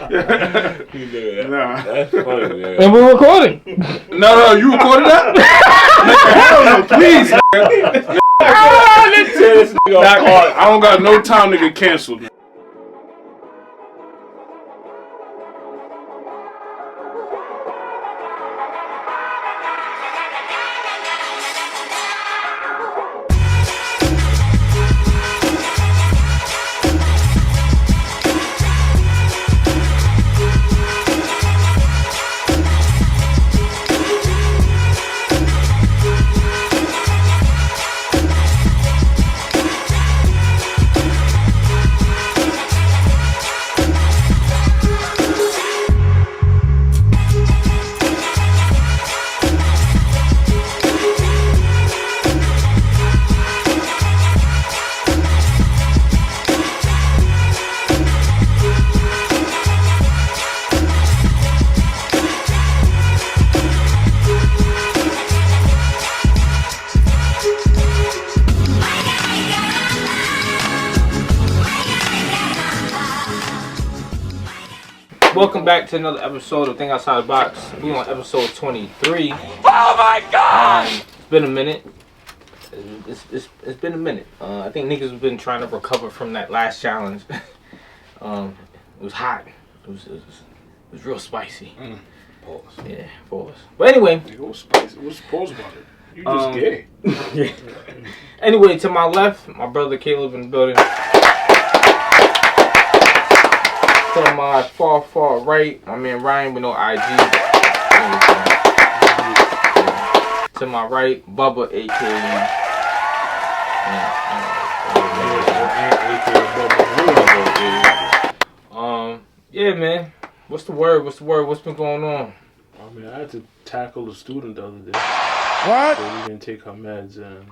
Nah. That's funny, man. And we're recording. No, you recorded that? Hell no, please. Let's tear this nigga apart. I don't got no time to get canceled. Welcome back to another episode of Think Outside the Box. We on episode 23. Oh my God! It's been a minute. It's been a minute. I think niggas have been trying to recover from that last challenge. It was hot. It was real spicy. Pause. Yeah, pause. But anyway. What's spicy? What's pause about it? You just gay. Anyway, to my left, my brother Caleb in the building. To my far right, my man Ryan with no IG. To my right, Bubba, aka. Yeah, man. What's the word? What's been going on? I mean, I had to tackle a student the other day. What? So we didn't take her meds and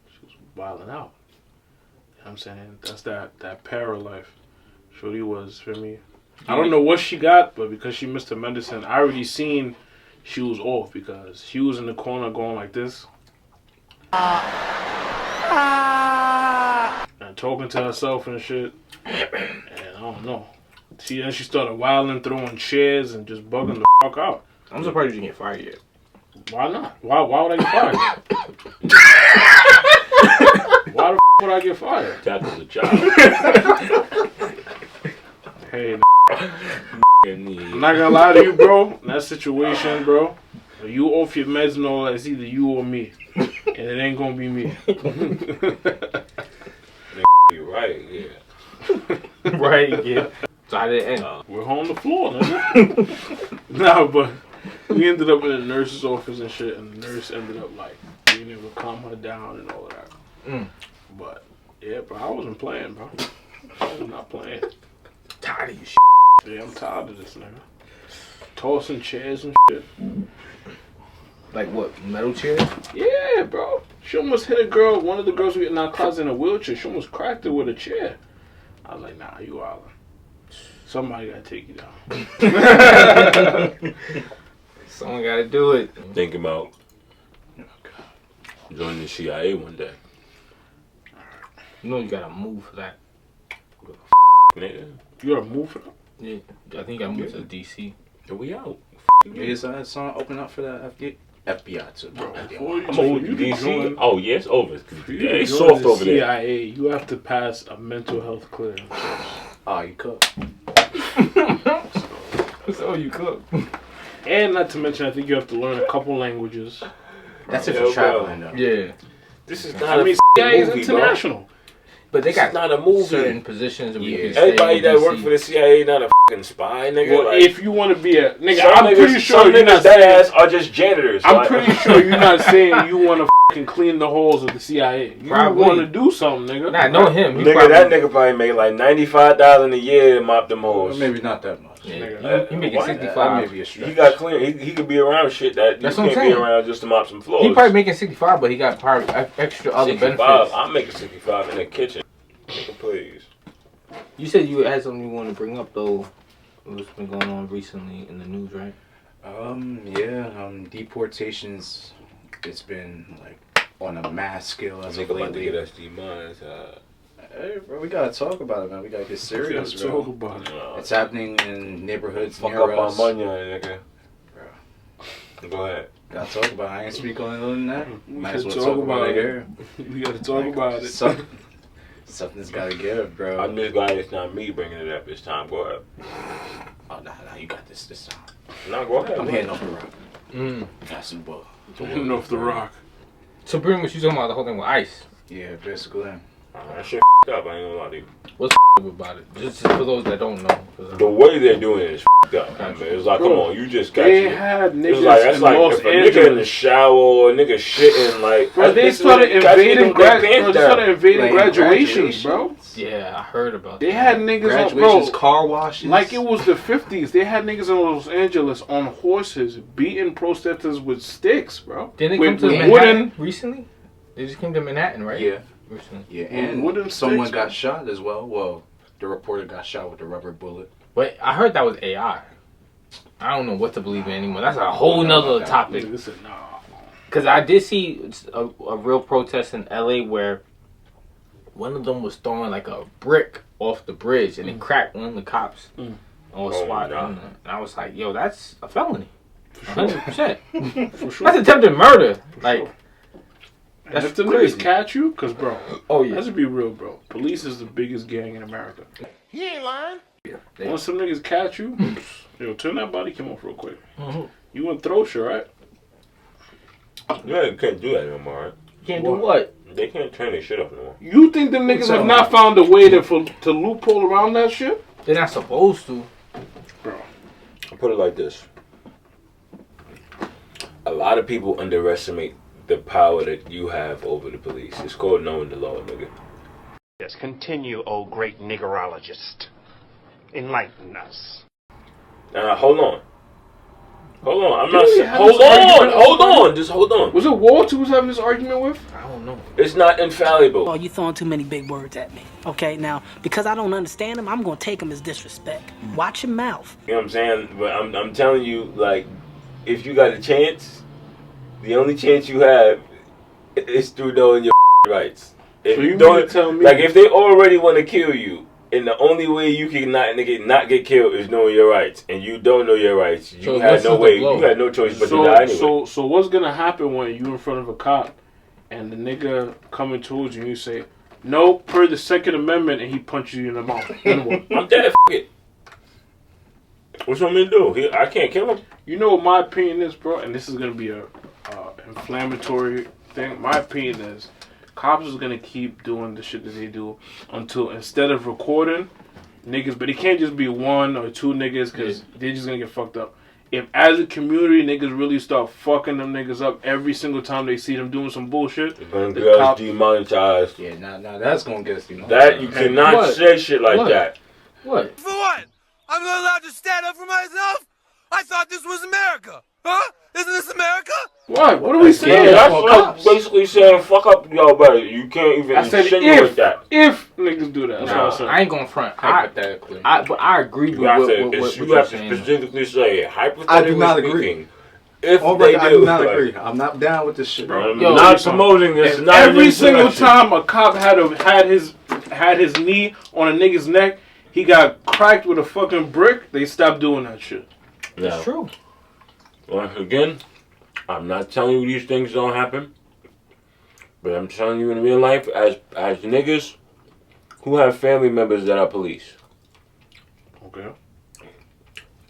she was wilding out. You know what I'm saying? That's that para life. Shorty was, for me. I don't know what she got, but because she missed her medicine, I already seen she was off because she was in the corner going like this. And talking to herself and shit. And I don't know. Then she started wilding, throwing chairs and just bugging the fuck out. I'm surprised you didn't get fired yet. Why not? Why would I get fired? Why the f would I get fired? Tackle the job. Hey, I'm not gonna lie to you, bro. In that situation, bro, you off your meds and all that, it's either you or me. And it ain't gonna be me. You're right, yeah. Right, yeah. So how did it end? We're on the floor, nigga. Nah, but we ended up in the nurse's office and shit, and the nurse ended up like being able to calm her down and all of that. But yeah, bro, I wasn't playing, bro. I was not playing. Tired of you shit. Yeah, I'm tired of this, nigga. Tossing chairs and shit. Like what? Metal chairs? Yeah, bro. She almost hit a girl, one of the girls we in our class in a wheelchair. She almost cracked her with a chair. I was like, nah, you wildin'. Somebody gotta take you down. Someone gotta do it. Think about joining the CIA one day. You know you gotta move for that. Nigga. You gotta move for that? Yeah, I think I moved to DC. And we out. Is that song open up for the FBI too, bro? I'm over to DC. Oh, yeah, it's over. Yeah, it's Join soft the over there. CIA, you have to pass a mental health clearance. Oh, you cook. So you cook. And not to mention, I think you have to learn a couple languages. That's if you're traveling, though. Yeah. This is I not mean, a CIA is movie, international. But they got not a movie. certain positions where you Yeah. can stay Everybody in that DC. work for the CIA not a fucking spy, nigga. Well, like, if you want to be a nigga, some I'm niggas, pretty sure some you're niggas not that saying. ass are just janitors. I'm like- pretty sure you're not saying you want to fucking clean the halls of the CIA. You Probably. want to do something, nigga. Nah, I know him. He Nigga, probably, that nigga probably make like $95,000 a year to mop them Well, holes. maybe not that much. Yeah, he making What? 65. Maybe a stretch. He got clean. He could be around shit that That's you what I'm can't be saying. around just to mop some floors. He probably making 65, but he got probably extra other 65. benefits. I'm making 65 in the kitchen. Nigga, please. You said you had something you want to bring up though. What's been going on recently in the news, right? Deportations. It's been like on a mass scale as of Nigga about to lately. get SD mines. Hey, bro, we gotta talk about it, man. We gotta get serious, Let's talk about it. It's happening in neighborhoods Fuck near up us. my money, nigga. Go ahead. Gotta talk about it. I ain't speak on it other than that. Might as well Talk talk about it here. We gotta talk about it. Something's gotta give, bro. I'm just glad it's not me bringing it up this time. Go ahead. Oh, nah, you got this time. No, go ahead. I'm heading off the rock. Mm. Some bull. Hitting off the rock. So pretty much you talking about the whole thing with ice. Yeah, basically. That shit up. I ain't gonna lie to you. What's about it? Just for those that don't know. The way they're doing it is up. I mean, it's like, come on, you just got They you. had It's niggas like that's in like Los if a nigga in the Angeles. shower or a nigga shitting like. Bro, they this is what started guys be invading, doing their pants down. invading Like, graduations, bro. Yeah, I heard about They that. had niggas on, Graduations, bro, car washes. like it was the 50s. They had niggas in Los Angeles on horses beating protesters with sticks, bro. Didn't they with, come to with Manhattan recently? They just came to Manhattan, right? Yeah. Recently. Yeah, and wooden someone sticks, got bro. shot as well. Well, the reporter got shot with a rubber bullet. But I heard that was AI. I don't know what to believe in anymore. That's a whole nother topic. Niggas said, nah. Because I did see a real protest in LA where one of them was throwing like a brick off the bridge and it cracked one of the cops on Oh, SWAT. nah. And I was like, yo, that's a felony. For sure. 100%. For sure. That's attempted murder. Like, And that's if the crazy. niggas catch you, because, bro, Oh, yeah. let's be real, bro. Police is the biggest gang in America. He ain't lying. They- Once some niggas catch you, yo, turn that body cam off real quick. Mhm. You want throw shit, right? Yeah, you can't do that no more. Right? Can't do what? They can't turn their shit off no more. You think them niggas have not found a way to loophole around that shit? They're not supposed to. Bro. I'll put it like this. A lot of people underestimate the power that you have over the police. It's called knowing the law, nigga. Yes, continue, oh great niggerologist. Enlighten us. Hold on. Hold on. I'm Didn't not we saying. have Hold this argument on. Hold already? on. Just hold on. Was it Walt who was having this argument with? I don't know. It's not infallible. Oh, you throwing too many big words at me. Okay, now, because I don't understand them, I'm going to take them as disrespect. Watch your mouth. You know what I'm saying? But I'm telling you, like, if you got a chance, the only chance you have is through knowing your rights. If So you you don't, mean to tell me- like, if they already want to kill you, and the only way you can not get killed is knowing your rights, and you don't know your rights, you So had what's no the way, blow? you had no choice but to die anyway. So what's gonna happen when you in front of a cop and the nigga coming towards you and you say, no, per the Second Amendment, and he punches you in the mouth? Then what? I'm dead. F it. What you want me to do? I can't kill him. You know what my opinion is, bro, and this is gonna be a inflammatory thing. My opinion is cops is gonna keep doing the shit that they do until instead of recording niggas, but it can't just be one or two niggas because they're just gonna get fucked up. If as a community niggas really start fucking them niggas up every single time they see them doing some bullshit, You're gonna the get us cop- demonetized. Yeah, now that's gonna get us, you know. That you cannot What? say shit like What? that. What? For what? I'm not allowed to stand up for myself? I thought this was America. Huh? Isn't this America? what? What are we Yeah, saying? that's like basically saying fuck up y'all, but you can't even I said insinuate that. if niggas do that. That's what I Nah, said. I ain't gonna front. Hypothetically. But I agree with You have what to, what you you're have to saying. specifically say hypothetically I do not agree. speaking. If Oh, they brother, I do, do not like, agree. I'm not down with this shit, bro. I'm Yo, not listen, promoting this. If Not every an single insurrection. time a cop had his knee on a nigga's neck, he got cracked with a fucking brick, they stopped doing that shit. No. It's true. Once again, I'm not telling you these things don't happen, but I'm telling you in real life, as niggas who have family members that are police, Okay.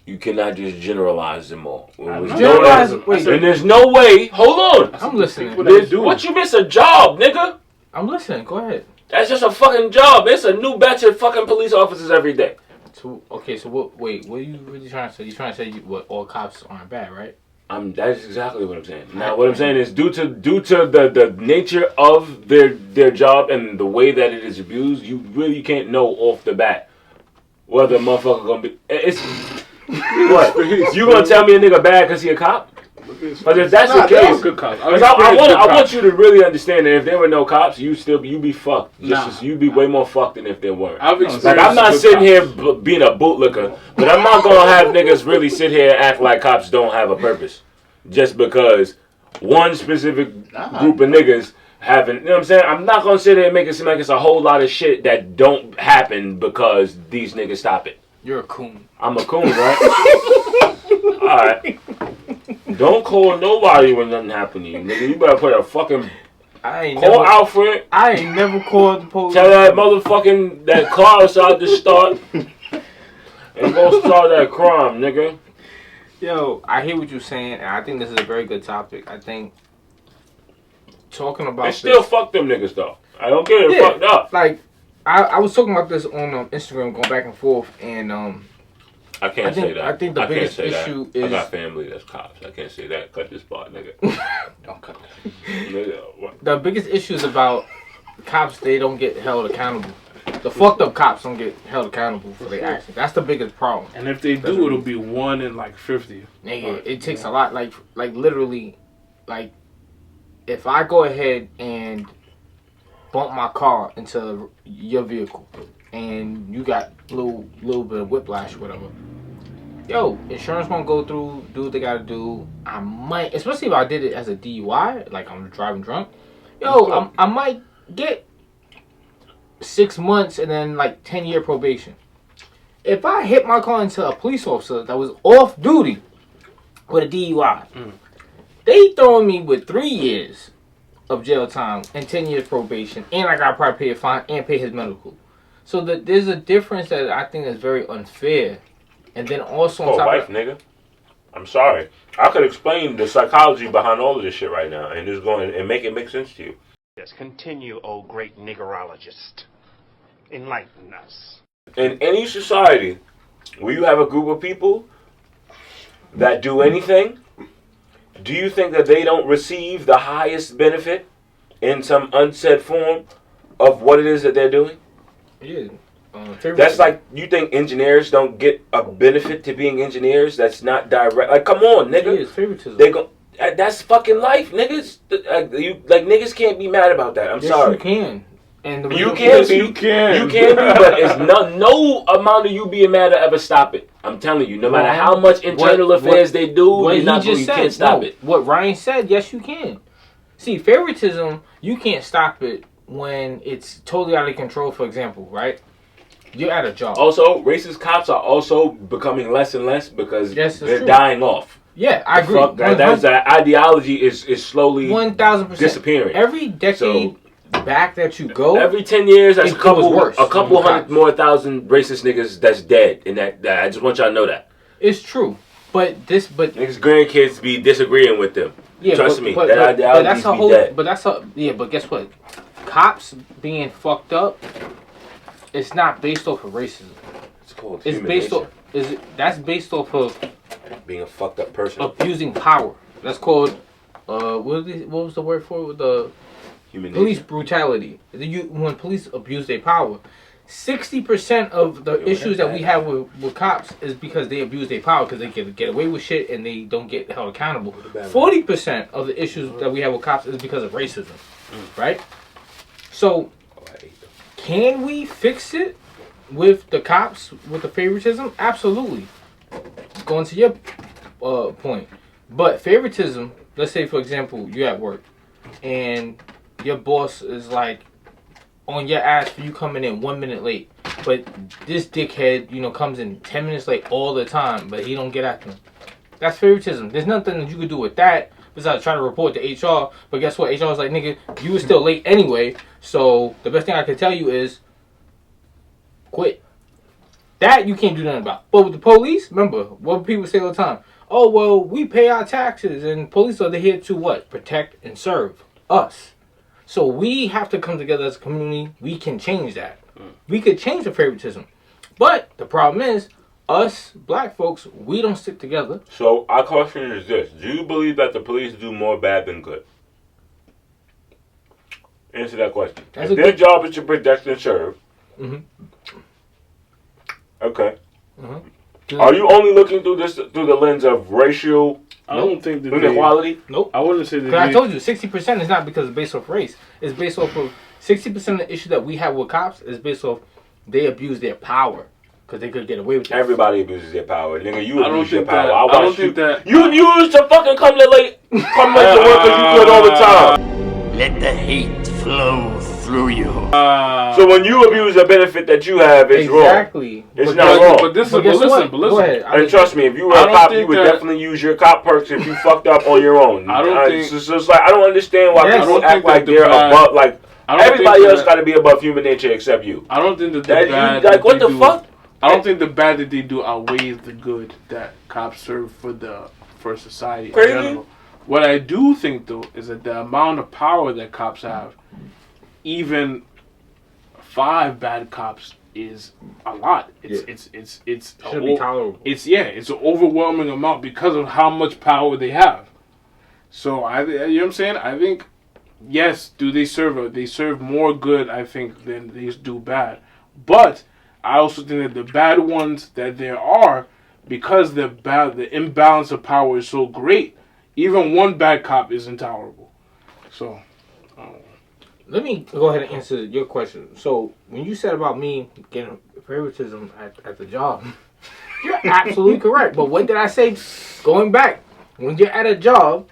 you cannot just generalize them all. When I'm there's not no- generalizing- wait. and there's no way. Hold on. I'm listening. People that There's- do. What you miss a job, nigga? I'm listening. Go ahead. That's just a fucking job. It's a new batch of fucking police officers every day. So okay. So what? Wait. What are you really trying to say? You trying to say what all cops aren't bad, right? That's exactly what I'm saying. Now, what I'm saying is due to the nature of their job and the way that it is abused, you really can't know off the bat whether a motherfucker gonna be. It's what you gonna tell me a nigga bad because he a cop? But if that's the they're all case, good cops. 'cause I want you to really understand that if there were no cops, you be fucked. You'd be way more fucked than if there weren't. I've Like experienced I'm not good sitting here cops. being a bootlicker, but I'm not gonna have niggas really sit here and act like cops don't have a purpose, just because one specific group of niggas having, you know what I'm saying? I'm not gonna sit there and make it seem like it's a whole lot of shit that don't happen because these niggas stop it. You're a coon. I'm a coon, right? Alright. Don't call nobody when nothing happen to you, nigga. You better put a fucking call Alfred. I ain't never called the police. Tell that motherfucking that car outside to start. And go start that crime, nigga. Yo, I hear what you're saying, and I think this is a very good topic. I think talking about They still fuck them niggas though. I don't get it fucked up. Like I was talking about this on Instagram, going back and forth, and I can't say that. I think the biggest issue is I got family that's cops. I can't say that. Cut this part, nigga. Don't cut that. Nigga, what? The biggest issue is about cops. They don't get held accountable. The fucked up cops don't get held accountable for their actions. That's the biggest problem. And if they do, it'll be 1 in like 50. Nigga, it takes a lot. Like literally, like if I go ahead and bump my car into your vehicle, and you got little bit of whiplash or whatever. Yo, insurance won't go through, do what they gotta do. I might, especially if I did it as a DUI, like I'm driving drunk. Yo, I might get 6 months and then like 10-year probation. If I hit my car into a police officer that was off duty with a DUI, they throwing me with 3 years of jail time and 10 years probation, and I gotta probably pay a fine and pay his medical. So that there's a difference that I think is very unfair. And then also on top wife, nigga. I'm sorry. I could explain the psychology behind all of this shit right now, and just going and make it make sense to you. Yes, continue, oh great niggerologist. Enlighten us. In any society where you have a group of people that do anything, do you think that they don't receive the highest benefit in some unsaid form of what it is that they're doing? Yeah. That's like, you think engineers don't get a benefit to being engineers? That's not direct. Like, come on, nigga. It is favoritism. They go. That's fucking life, niggas. Niggas can't be mad about that. I'm sorry. You can. And You can be, but it's no amount of you being mad to ever stop it. I'm telling you, no matter how much internal affairs they do, you can't stop it. What Ryan said, yes, you can. See, favoritism, you can't stop it when it's totally out of control. For example, right? You're at a job. Also, racist cops are also becoming less and less because they're dying off. Yeah, I agree. That ideology is slowly 1,000% disappearing. Every decade back that you go, every 10 years, that's a couple hundred more thousand racist niggas that's dead. And that I just want y'all to know that it's true. But niggas' grandkids be disagreeing with them. Yeah, trust me, that ideology be dead. But guess what? Cops being fucked up. It's not based off of racism. It's called It's based off. That's based off of being a fucked up person, abusing power. That's called what was the word for it? The police brutality. When police abuse their power, 60% of the issues that we have with cops is because they abuse their power because they can get away with shit and they don't get held accountable. 40% of the issues that we have with cops is because of racism, right? So. Can we fix it with the cops, with the favoritism? Absolutely. Going to your point. But favoritism, let's say, for example, you're at work and your boss is like on your ass for you coming in 1 minute late. But this dickhead, comes in 10 minutes late all the time, but he don't get at them. That's favoritism. There's nothing that you could do with that besides try to report to HR. But guess what? HR is like, nigga, you were still late anyway. So the best thing I can tell you is quit. That you can't do nothing about. But with the police, remember what people say all the time. Oh, well, we pay our taxes and police are here to what? Protect and serve us. So we have to come together as a community. We can change that. We could change the favoritism. But the problem is, us black folks, we don't stick together. So our question is this: do you believe that the police do more bad than good? Answer that question. If their job is to protect and serve, okay. Are you only looking through the lens of racial? I don't think that inequality. Nope. I wouldn't say that. Because I told you, 60% is not because it's based off race. It's based off of 60% of the issue that we have with cops is based off they abuse their power. Because they could get away with it. Everybody abuses their power. Nigga, you abuse your power. I don't think that. You used to fucking come late to work because you could all the time. Let the hate flow through you. So when you abuse a benefit that you have, it's wrong. Exactly. It's not wrong. But listen. Go ahead. And trust me, if you were a cop, you would definitely use your cop perks if you fucked up on your own. I don't think. So it's like I don't understand why people act like they're above. Like everybody else got to be above human nature except you. I don't think that the bad. Like what the fuck? I don't think the bad that they do outweighs the good that cops serve for society in general. What I do think though is that the amount of power that cops have, even 5 bad cops is a lot. It's should be tolerable. It's an overwhelming amount because of how much power they have. So you know what I'm saying? I think yes, they serve more good I think than they do bad. But I also think that the bad ones that there are, because the imbalance of power is so great, even one bad cop is intolerable. So let me go ahead and answer your question. So when you said about me getting favoritism at the job, you're absolutely correct. But what did I say? Going back, when you're at a job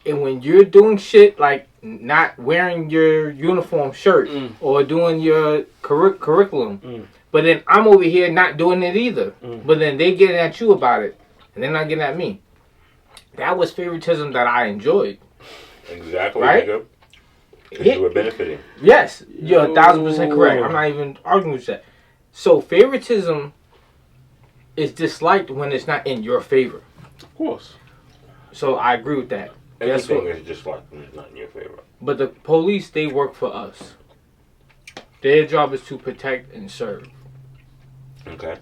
and when you're doing shit like not wearing your uniform shirt or doing your curriculum, but then I'm over here not doing it either. But then they getting at you about it, and they're not getting at me. That was favoritism that I enjoyed. Exactly, right? nigga. You were benefiting. Yes, you're 1,000% correct. I'm not even arguing with that. So favoritism is disliked when it's not in your favor. Of course. So I agree with that. Everything is disliked when it's not in your favor. But the police, they work for us. Their job is to protect and serve. Okay.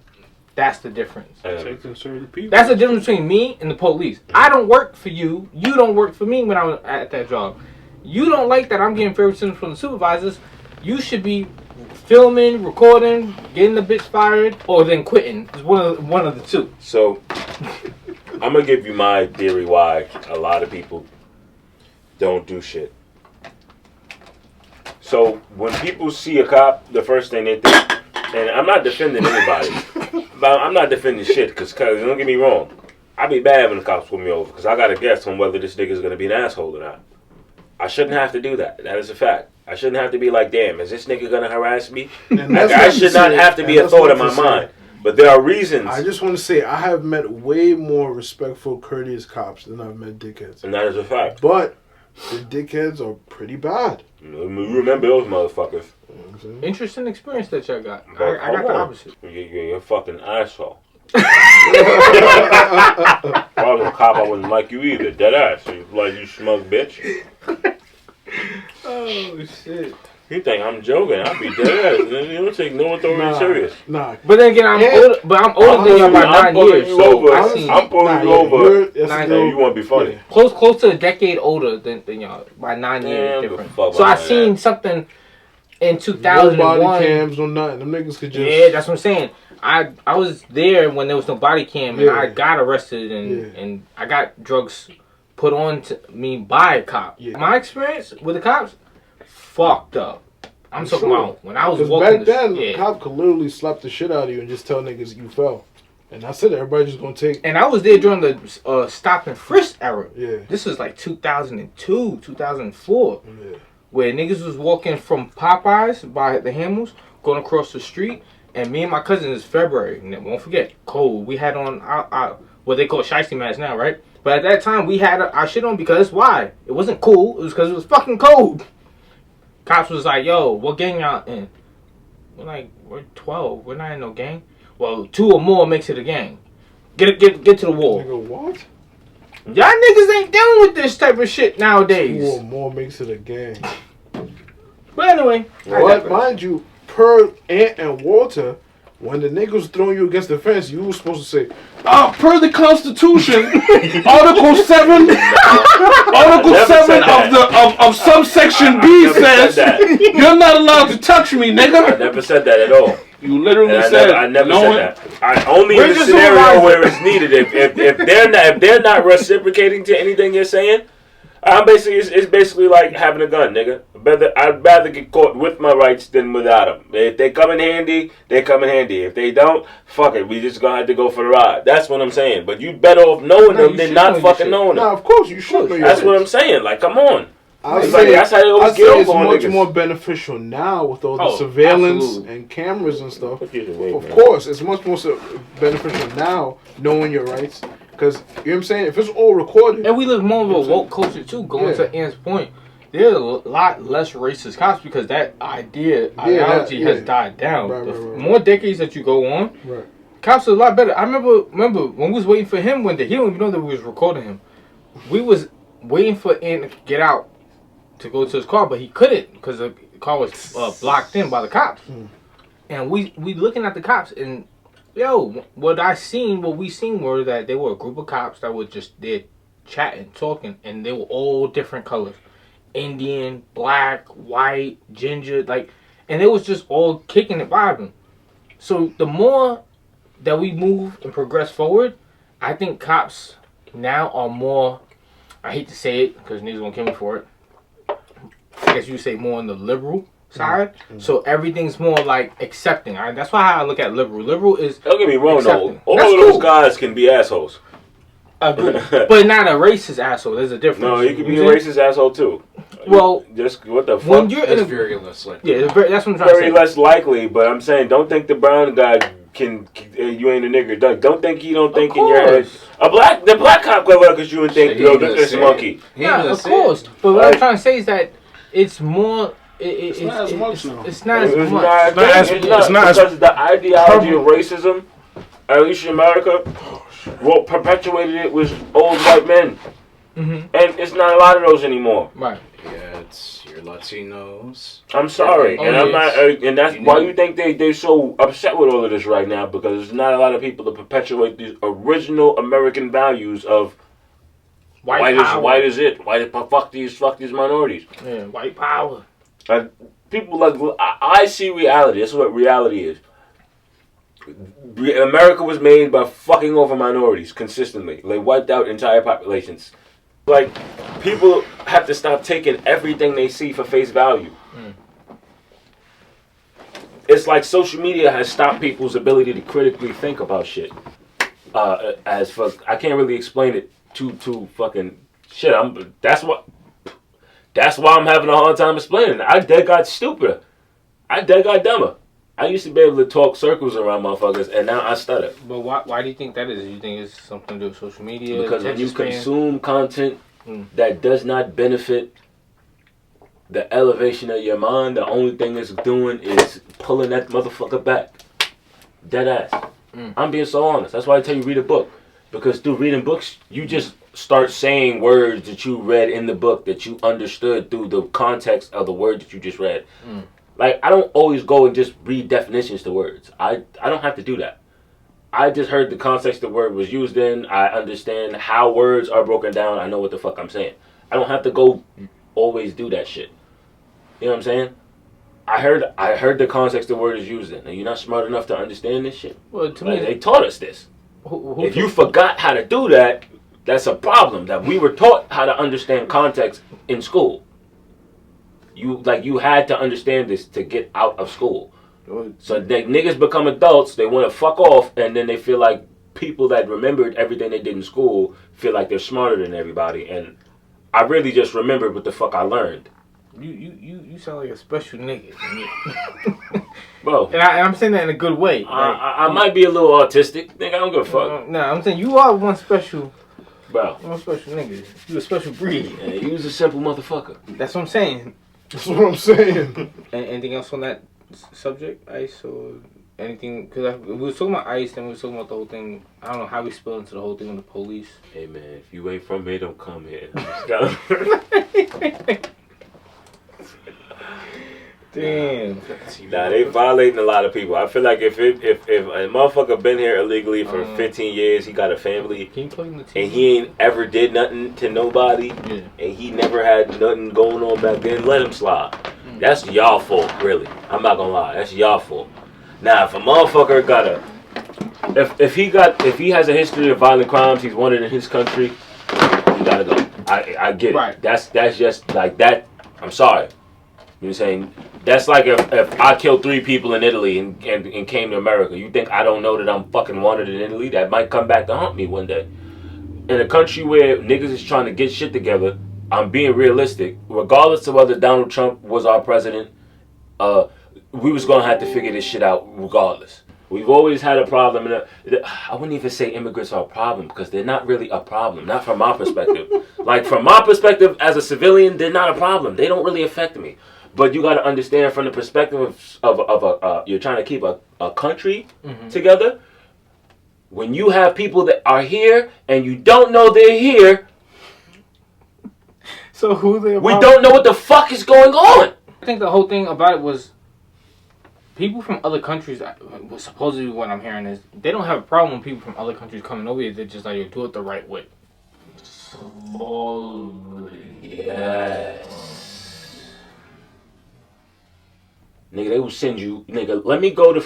That's the difference. Protect and serve the people. That's the difference between me and the police. I don't work for you. You don't work for me when I was at that job. You don't like that I'm getting favoritism from the supervisors. You should be filming, recording, getting the bitch fired, or then quitting. It's one of the two. So, I'm going to give you my theory why a lot of people don't do shit. So, when people see a cop, the first thing they think, and I'm not defending anybody, but I'm not defending shit, because don't get me wrong, I'd be bad when the cops pull me over, because I got to guess on whether this nigga is going to be an asshole or not. I shouldn't have to do that. That is a fact. I shouldn't have to be like, damn, is this nigga going to harass me? I should not have to be a thought in my mind. But there are reasons. I just want to say, I have met way more respectful, courteous cops than I've met dickheads. And that is a fact. But the dickheads are pretty bad. You remember those motherfuckers. Interesting experience that y'all got. I got the opposite. You're a fucking asshole. If I was a cop, I wouldn't like you either. Dead ass. Like you smug bitch. Oh shit. You think I'm joking? I'll be dead ass. You don't take no authority serious. Nah. But then again, I'm older than you by 9 years. So I'm pulling you over. You want to be funny. Yeah. Close to a decade older than y'all by 9 years different. So I seen something in 2001. No body cams, no nothing. Them niggas could just. Yeah, that's what I'm saying. I was there when there was no body cam, and I got arrested, and I got drugs put on to me by a cop. Yeah. My experience with the cops, fucked up. I'm talking about when I was walking. Back then, the cop could literally slap the shit out of you and just tell niggas you fell. And that's it. Everybody just gonna take. And I was there during the stop and frisk era. Yeah. This was like 2002, 2004. Yeah. Where niggas was walking from Popeyes by the Hamels, going across the street. And me and my cousin is February, and won't forget, cold. We had on our what they call shiesty masks now, right? But at that time, we had our shit on because why? It wasn't cool. It was because it was fucking cold. Cops was like, yo, what gang y'all in? We're like, we're 12. We're not in no gang. Well, 2 or more makes it a gang. Get to the wall. Nigga, what? Y'all niggas ain't dealing with this type of shit nowadays. 2 or more makes it a gang. But anyway. But mind you, per Ant and Walter, when the niggas was throwing you against the fence, you were supposed to say, per the Constitution, Article 7, Article 7 of subsection B says, you're not allowed to touch me, nigga. I never said that at all. You literally said I never said that. Only in the scenario where it's needed. If they're not reciprocating to anything you're saying, it's basically like having a gun, nigga. I'd rather get caught with my rights than without them. If they come in handy, they come in handy. If they don't, fuck it. We just gonna have to go for the ride. That's what I'm saying. But you better off knowing them than not fucking knowing them. Nah, of course you should know. That's what I'm saying. Like, come on. That's how they always get it's over on much niggas. more beneficial now with all the surveillance and cameras and stuff. Of course, it's much more beneficial now knowing your rights. Because, you know what I'm saying? If it's all recorded. And we live more of a woke culture, too. Going to Ant's point, there's a lot less racist cops because that ideology has died down. Right. More decades that you go on, cops are a lot better. I remember when we was waiting for him one day, he don't even know that we was recording him. We was waiting for Ant to get out to go to his car, but he couldn't because the car was blocked in by the cops. And we looking at the cops, and what we seen were that they were a group of cops that were just there chatting, talking, and they were all different colors. Indian, black, white, ginger, and it was just all kicking it vibing. So the more that we move and progress forward, I think cops now are more, I hate to say it because niggas gonna kill me for it, I guess you would say more on the liberal side. So everything's more like accepting. That's why I look at liberal. Liberal is don't get me wrong accepting. Though. All of those guys can be assholes. But not a racist asshole. There's a difference. No, you can be a racist asshole too. Well, just what the fuck? When you're that's very less likely. Yeah, that's what I'm trying to say. Very less likely, but I'm saying don't think the brown guy can you ain't a nigger. Don't think he don't think in your head. The black cop go well because you would think look at this monkey. Yeah, of course. But what I'm trying to say is that it's more. It's not as much. It's not as much. It's not because the ideology of racism, at least in America, what perpetuated it was old white men, and it's not a lot of those anymore. Right. Yeah, it's your Latinos. I'm sorry, and I'm not, and that's why you think they're so upset with all of this right now, because there's not a lot of people to perpetuate these original American values of white is it, fuck these minorities. Yeah, white power. People I see reality. That's what reality is. America was made by fucking over minorities consistently. They wiped out entire populations. Like, people have to stop taking everything they see for face value. It's like social media has stopped people's ability to critically think about shit. I can't really explain it too fucking shit. That's why I'm having a hard time explaining it. I dead got stupider. I dead got dumber. I used to be able to talk circles around motherfuckers, and now I stutter. But why do you think that is? Do you think it's something to do with social media? Because when you consume content that does not benefit the elevation of your mind, the only thing it's doing is pulling that motherfucker back. Dead ass. I'm being so honest. That's why I tell you read a book. Because through reading books, you just start saying words that you read in the book that you understood through the context of the word that you just read. Like, I don't always go and just read definitions to words. I don't have to do that. I just heard the context the word was used in. I understand how words are broken down. I know what the fuck I'm saying. I don't have to go always do that shit. You know what I'm saying? I heard the context the word is used in. And you're not smart enough to understand this shit? Well, to me, they taught us this. If you forgot how to do that, that's a problem. That we were taught how to understand context in school. You had to understand this to get out of school. So niggas become adults, they want to fuck off, and then they feel like people that remembered everything they did in school feel like they're smarter than everybody. And I really just remembered what the fuck I learned. You sound like a special nigga. Bro. And I'm saying that in a good way. I might be a little autistic. Nigga, I don't give a fuck. No, I'm saying you are one special... Bro. One special nigga. You a special breed. Yeah, you was a simple motherfucker. That's what I'm saying. That's what I'm saying. Anything else on that subject, Ice, or anything? Because we were talking about Ice, then we were talking about the whole thing. I don't know how we spilled into the whole thing with the police. Hey man, if you ain't from here, don't come here. Damn. Nah, they violating a lot of people. I feel like if a motherfucker been here illegally for 15 years, he got a family, and he ain't ever did nothing to nobody, and he never had nothing going on back then, let him slide. That's y'all fault, really. I'm not gonna lie. That's y'all fault. Now, if a motherfucker got if he has a history of violent crimes, he's wanted in his country, he gotta go. I get it. Right. That's just like that. I'm sorry. You know what I'm saying? That's like if I killed 3 people in Italy and came to America. You think I don't know that I'm fucking wanted in Italy? That might come back to haunt me one day. In a country where niggas is trying to get shit together I'm being realistic. Regardless of whether Donald Trump was our president, we was gonna have to figure this shit out regardless. We've always had a problem. I wouldn't even say immigrants are a problem because they're not really a problem. Not from my perspective. Like from my perspective as a civilian, they're not a problem. They don't really affect me. But you got to understand from the perspective of you're trying to keep a country together. When you have people that are here and you don't know they're here, so who they? We don't know what the fuck is going on. I think the whole thing about it was people from other countries. Supposedly, what I'm hearing is they don't have a problem with people from other countries coming over here. They're just like, you do it the right way. Yes. Nigga, they will send you. Nigga, let me go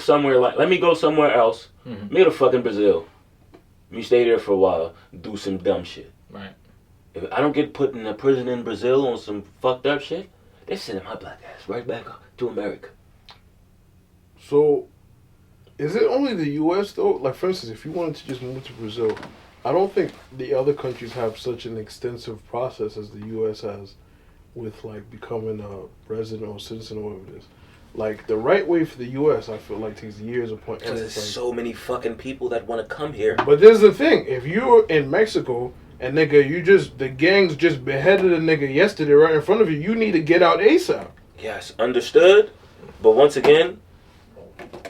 somewhere else. Me to fucking Brazil. Me stay there for a while. Do some dumb shit. Right. If I don't get put in a prison in Brazil on some fucked up shit, they're sending my black ass right back to America. So, is it only the U.S. though? Like, for instance, if you wanted to just move to Brazil, I don't think the other countries have such an extensive process as the U.S. has with, like, becoming a resident or citizen or whatever it is. Like, the right way for the U.S., I feel like, takes years upon. Because there's so many fucking people that want to come here. But there's the thing. If you're in Mexico and, nigga, the gangs just beheaded a nigga yesterday right in front of you, you need to get out ASAP. Yes, understood. But once again,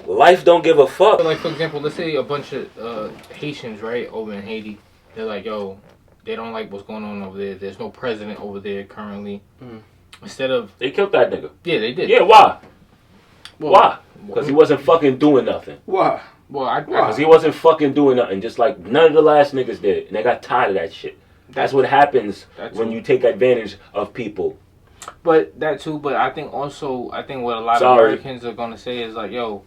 life don't give a fuck. Like, for example, let's say a bunch of Haitians, right, over in Haiti. They're like, yo, they don't like what's going on over there. There's no president over there currently. Instead of... They killed that nigga. Yeah, they did. Yeah, why? Why? Because he wasn't fucking doing nothing. Why? Well, because he wasn't fucking doing nothing. Just like none of the last niggas did. And they got tired of that shit. That's what happens when you take advantage of people. But that too, but I think what a lot of Americans are going to say is like, yo,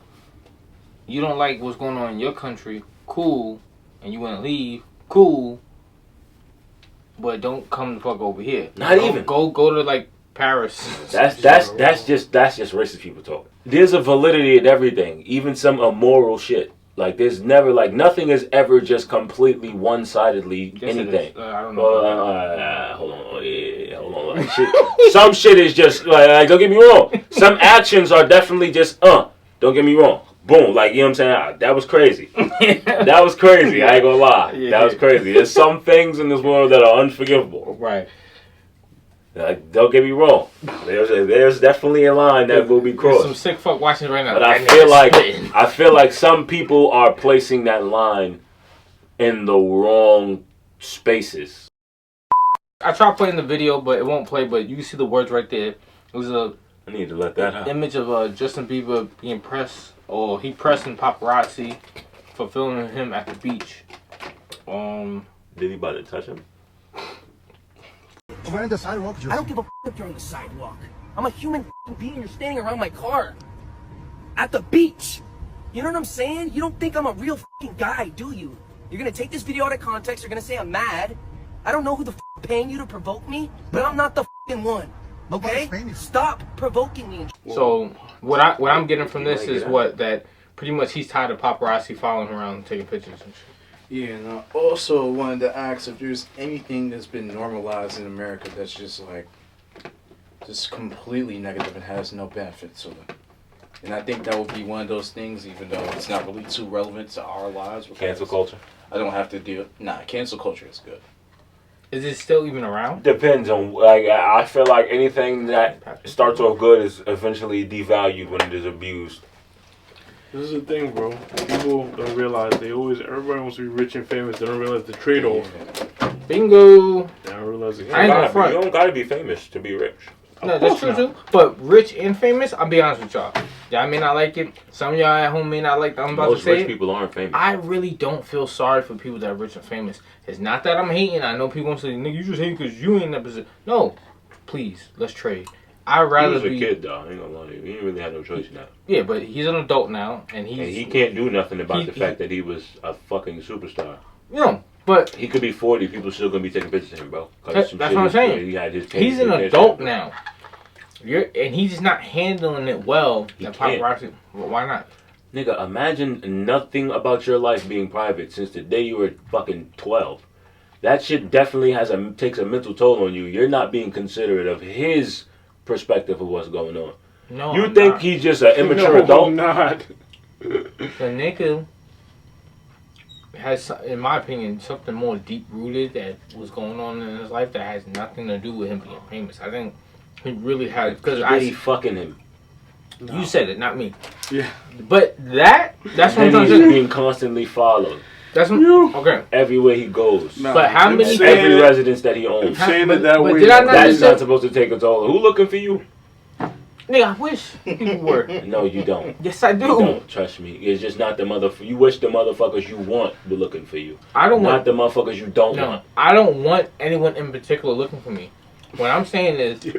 you don't like what's going on in your country, cool, and you want to leave, cool, but don't come the fuck over here. Go to like Paris. That's just racist people talk. There's a validity in everything, even some immoral shit. Like there's never nothing is ever just completely one-sidedly anything. I don't know. Hold on. Like, some shit is just like don't get me wrong. Some actions are definitely just don't get me wrong. Boom, like you know what I'm saying? That was crazy. That was crazy. I ain't gonna lie. That was crazy. There's some things in this world that are unforgivable. Right. Like, don't get me wrong. There's definitely a line that will be crossed. Some sick fuck watching right now. But I feel like some people are placing that line in the wrong spaces. I tried playing the video, but it won't play. But you can see the words right there. It was I need to let that out. Image of Justin Bieber being pressed, or he pressing paparazzi for filming him at the beach. Did he about to touch him? Right on the sidewalk. I don't give a f if you're on the sidewalk. I'm a human being. You're standing around my car. At the beach. You know what I'm saying? You don't think I'm a real guy, do you? You're gonna take this video out of context. You're gonna say I'm mad. I don't know who the paying you to provoke me, but I'm not the one. Okay? Stop provoking me. So what I'm getting from this is that pretty much he's tired of paparazzi following him around and taking pictures and shit. Yeah, and I also wanted to ask if there's anything that's been normalized in America that's just completely negative and has no benefit to it. And I think that would be one of those things, even though it's not really too relevant to our lives. Cancel culture? I don't have to deal. Nah, cancel culture is good. Is it still even around? Depends on, I feel like anything that starts off good is eventually devalued when it is abused. This is the thing, bro. People don't realize everybody wants to be rich and famous. They don't realize the trade-off. Bingo. They don't realize You don't gotta be famous to be rich. No, that's true too. But rich and famous, I'll be honest with y'all. Y'all may not like it. Some of y'all at home may not like that I'm about to say. Most rich people aren't famous. I really don't feel sorry for people that are rich and famous. It's not that I'm hating. I know people want to say, nigga, you just hate because you ain't in that position. No. Please, let's trade. I'd rather be... He was a kid, though. I ain't gonna lie to you. He didn't really have no choice now. Yeah, but he's an adult now, and he can't do nothing about the fact that he was a fucking superstar. You know, but... He could be 40. People still gonna be taking pictures of him, bro. That's what I'm saying. He's an adult now. And he's not handling it well. Paparazzi. Well, why not? Nigga, imagine nothing about your life being private since the day you were fucking 12. that shit definitely takes a mental toll on you. You're not being considerate of his perspective of what's going on. No, you I'm think not. he's just an immature adult? I'm not. The nigga has, in my opinion, something more deep rooted that was going on in his life that has nothing to do with him being famous. I think he really had, because He fucking him. You said it, not me. Yeah. But that's what I'm trying to He's say. being constantly followed. That's what, okay. Everywhere he goes. Nah, But how many? Every residence that he owns. Saying it that way. Did I not That's just not say, supposed to take a toll. Who looking for you? nigga, I wish people were. No, you don't. Yes, I do. You don't. Trust me. It's just not the motherfucker. You wish the motherfuckers you want were looking for you. I don't not want the motherfuckers you don't want. I don't want anyone in particular looking for me. What I'm saying is,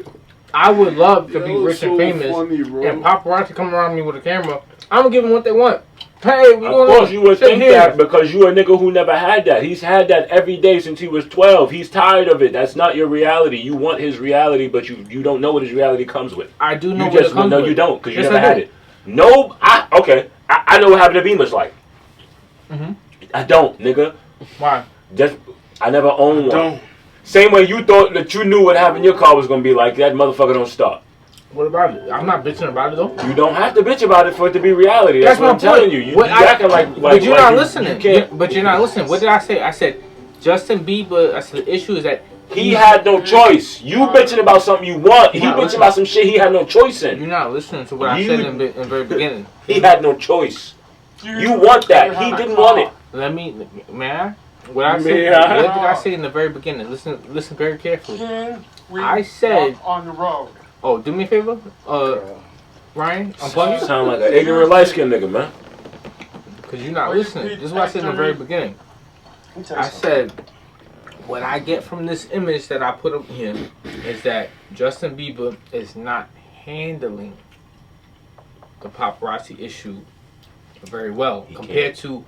I would love to be rich and famous, and paparazzi come around me with a camera. I'm gonna give them what they want. Hey, Of course, you would think that because you a nigga who never had that. He's had that every day since he was 12. He's tired of it. That's not your reality. You want his reality, but you don't know what his reality comes with. I do know you what just it comes no, with. you don't, because you Yes, never I had do. it. No, I know what having a Beamer's like. Mm-hmm. I don't, nigga. Why? Just I never owned one. Don't. Same way you thought that you knew what having your car was gonna be like. That motherfucker don't start. What about it? I'm not bitching about it though. You don't have to bitch about it for it to be reality. That's what I'm telling you. You acting like but you're like not you listening. can't. But you're not listening. What did I say? I said Justin Bieber. I said the issue is that He had no choice. You bitching about something you want. He bitching about some shit he had no choice in. You're not listening to what I said in the very beginning. He had no choice. You want that. He didn't want it. Let me, man. What I said. What did I say in the very beginning? Listen very carefully. I said on the road. Oh, do me a favor, Ryan. Unplug it. Sound like an ignorant light skinned nigga, man. Because you're not listening. This is what I said in the very beginning. I said, what I get from this image that I put up here is that Justin Bieber is not handling the paparazzi issue very well compared to.